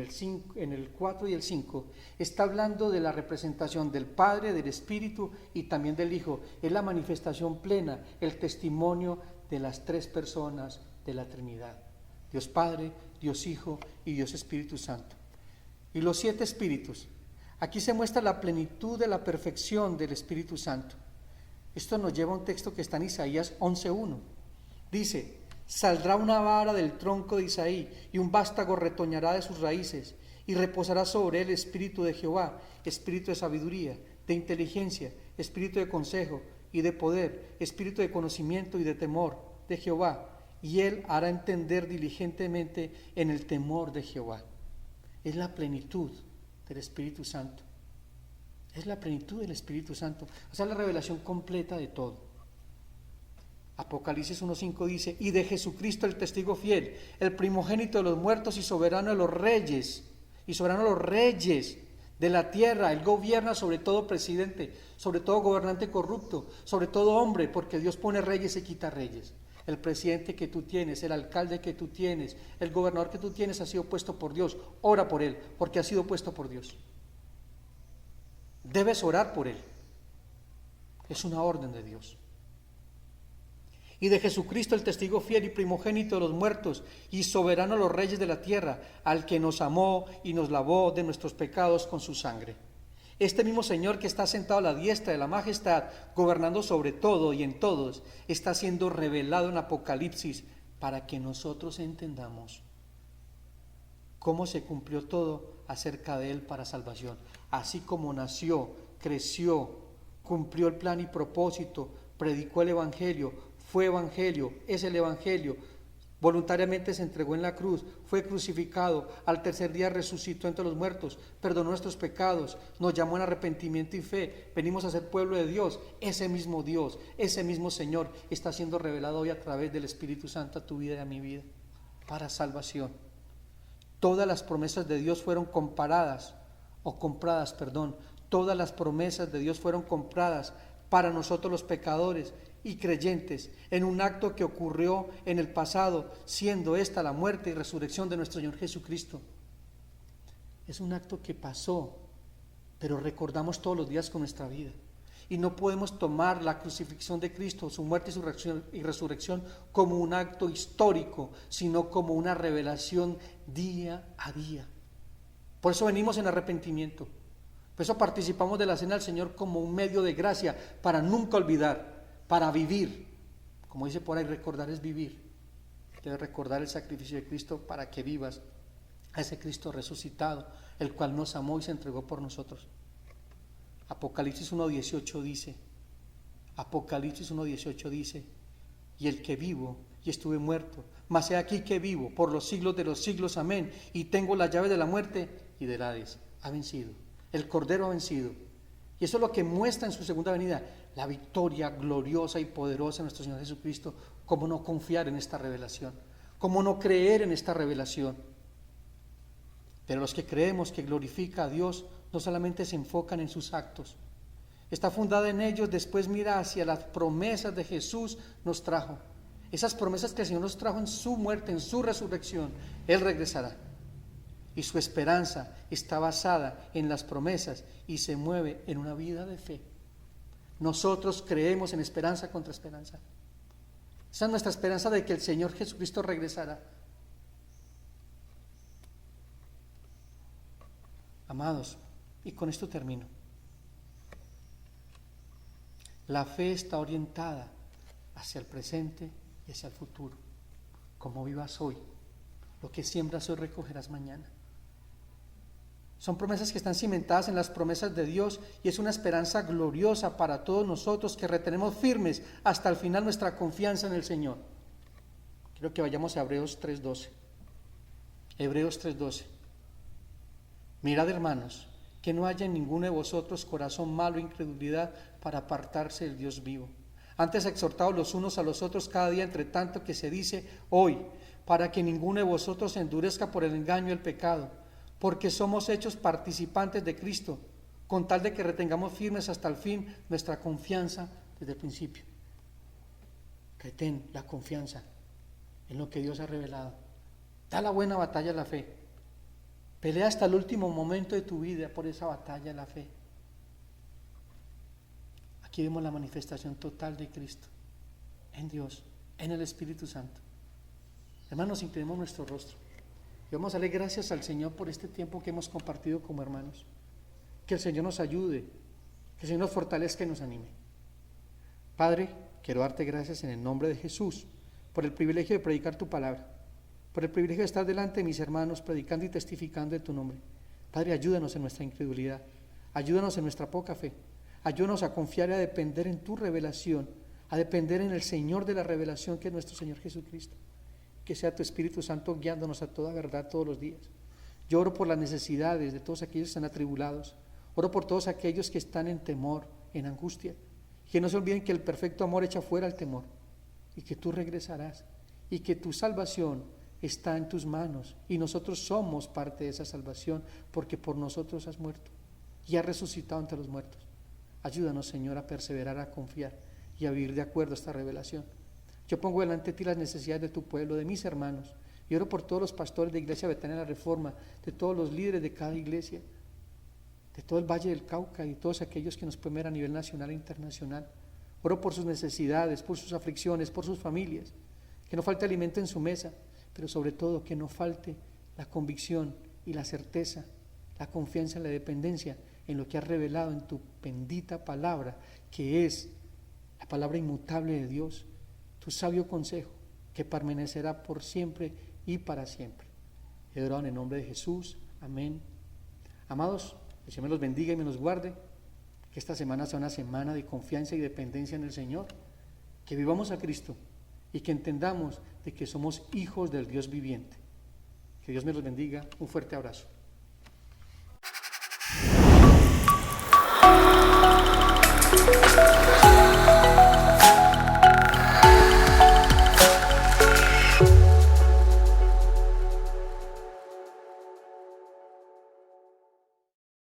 el 4 y el 5, está hablando de la representación del Padre, del Espíritu y también del Hijo. Es la manifestación plena, el testimonio de las tres personas de la Trinidad: Dios Padre, Dios Hijo y Dios Espíritu Santo. Y los 7 espíritus. Aquí se muestra la plenitud de la perfección del Espíritu Santo. Esto nos lleva a un texto que está en Isaías 11:1. Dice: saldrá una vara del tronco de Isaí, y un vástago retoñará de sus raíces, y reposará sobre él espíritu de Jehová, espíritu de sabiduría, de inteligencia, espíritu de consejo y de poder, espíritu de conocimiento y de temor de Jehová, y él hará entender diligentemente en el temor de Jehová. Es la plenitud del Espíritu Santo. Es la plenitud del Espíritu Santo. O sea, la revelación completa de todo. Apocalipsis 1:5 dice: y de Jesucristo el testigo fiel, el primogénito de los muertos y soberano de los reyes, de la tierra. Él gobierna sobre todo presidente, sobre todo gobernante corrupto, sobre todo hombre, porque Dios pone reyes y quita reyes. El presidente que tú tienes, el alcalde que tú tienes, el gobernador que tú tienes ha sido puesto por Dios. Ora por él, porque ha sido puesto por Dios. Debes orar por él. Es una orden de Dios. Y de Jesucristo el testigo fiel y primogénito de los muertos y soberano de los reyes de la tierra, al que nos amó y nos lavó de nuestros pecados con su sangre. Este mismo Señor que está sentado a la diestra de la majestad, gobernando sobre todo y en todos, está siendo revelado en Apocalipsis para que nosotros entendamos cómo se cumplió todo acerca de Él para salvación. Así como nació, creció, cumplió el plan y propósito, predicó el Evangelio, fue Evangelio, es el Evangelio, voluntariamente se entregó en la cruz, fue crucificado, al tercer día resucitó entre los muertos, perdonó nuestros pecados, nos llamó en arrepentimiento y fe, venimos a ser pueblo de Dios. Ese mismo Señor está siendo revelado hoy a través del Espíritu Santo a tu vida y a mi vida, para salvación. Todas las promesas de Dios fueron compradas, todas las promesas de Dios fueron compradas para nosotros los pecadores y creyentes, en un acto que ocurrió en el pasado, siendo esta la muerte y resurrección de nuestro Señor Jesucristo. Es un acto que pasó, pero recordamos todos los días con nuestra vida. Y no podemos tomar la crucifixión de Cristo, su muerte y resurrección como un acto histórico, sino como una revelación día a día. Por eso venimos en arrepentimiento. Por eso participamos de la cena del Señor como un medio de gracia, para nunca olvidar, para vivir. Como dice por ahí, recordar es vivir. Debes recordar el sacrificio de Cristo para que vivas a ese Cristo resucitado, el cual nos amó y se entregó por nosotros. Apocalipsis 1:18 dice: y el que vivo y estuve muerto, mas he aquí que vivo por los siglos de los siglos, amén, y tengo la llave de la muerte y del Hades. Ha vencido, el Cordero ha vencido. Y eso es lo que muestra en su segunda venida, la victoria gloriosa y poderosa de nuestro Señor Jesucristo. ¿Cómo no confiar en esta revelación? ¿Cómo no creer en esta revelación? Pero los que creemos que glorifica a Dios no solamente se enfocan en sus actos. Está fundada en ellos, después mira hacia las promesas de Jesús nos trajo. Esas promesas que el Señor nos trajo en su muerte, en su resurrección. Él regresará. Y su esperanza está basada en las promesas y se mueve en una vida de fe. Nosotros creemos en esperanza contra esperanza. Esa es nuestra esperanza de que el Señor Jesucristo regresará. Amados, y con esto termino. La fe está orientada hacia el presente y hacia el futuro. Como vivas hoy, lo que siembras hoy recogerás mañana. Son promesas que están cimentadas en las promesas de Dios y es una esperanza gloriosa para todos nosotros que retenemos firmes hasta el final nuestra confianza en el Señor. Quiero que vayamos a Hebreos 3:12. Hebreos 3:12. Mirad, hermanos, que no haya en ninguno de vosotros corazón malo e incredulidad para apartarse del Dios vivo. Antes exhortaos los unos a los otros cada día, entre tanto que se dice hoy, para que ninguno de vosotros se endurezca por el engaño del pecado, porque somos hechos participantes de Cristo, con tal de que retengamos firmes hasta el fin nuestra confianza desde el principio. Retén la confianza en lo que Dios ha revelado. Da la buena batalla de la fe. Pelea hasta el último momento de tu vida por esa batalla de la fe. Aquí vemos la manifestación total de Cristo en Dios, en el Espíritu Santo. Hermanos, inclinemos nuestro rostro y vamos a darle gracias al Señor por este tiempo que hemos compartido como hermanos. Que el Señor nos ayude, que el Señor nos fortalezca y nos anime. Padre, quiero darte gracias en el nombre de Jesús por el privilegio de predicar tu palabra, por el privilegio de estar delante de mis hermanos predicando y testificando de tu nombre. Padre, ayúdanos en nuestra incredulidad, ayúdanos en nuestra poca fe, ayúdanos a confiar y a depender en tu revelación, a depender en el Señor de la revelación que es nuestro Señor Jesucristo. Que sea tu Espíritu Santo guiándonos a toda verdad todos los días. Yo oro por las necesidades de todos aquellos que están atribulados, oro por todos aquellos que están en temor, en angustia, que no se olviden que el perfecto amor echa fuera el temor y que tú regresarás y que tu salvación está en tus manos y nosotros somos parte de esa salvación porque por nosotros has muerto y has resucitado entre los muertos. Ayúdanos, Señor, a perseverar, a confiar y a vivir de acuerdo a esta revelación. Yo pongo delante de ti las necesidades de tu pueblo, de mis hermanos, y oro por todos los pastores de Iglesia Betania de la Reforma, de todos los líderes de cada iglesia, de todo el Valle del Cauca y todos aquellos que nos pueden ver a nivel nacional e internacional. Oro por sus necesidades, por sus aflicciones, por sus familias, que no falte alimento en su mesa, pero sobre todo que no falte la convicción y la certeza, la confianza en la dependencia en lo que has revelado en tu bendita palabra, que es la palabra inmutable de Dios, tu sabio consejo, que permanecerá por siempre y para siempre. He orado en el nombre de Jesús. Amén. Amados, el Señor me los bendiga y me los guarde. Que esta semana sea una semana de confianza y dependencia en el Señor. Que vivamos a Cristo y que entendamos de que somos hijos del Dios viviente. Que Dios me los bendiga. Un fuerte abrazo.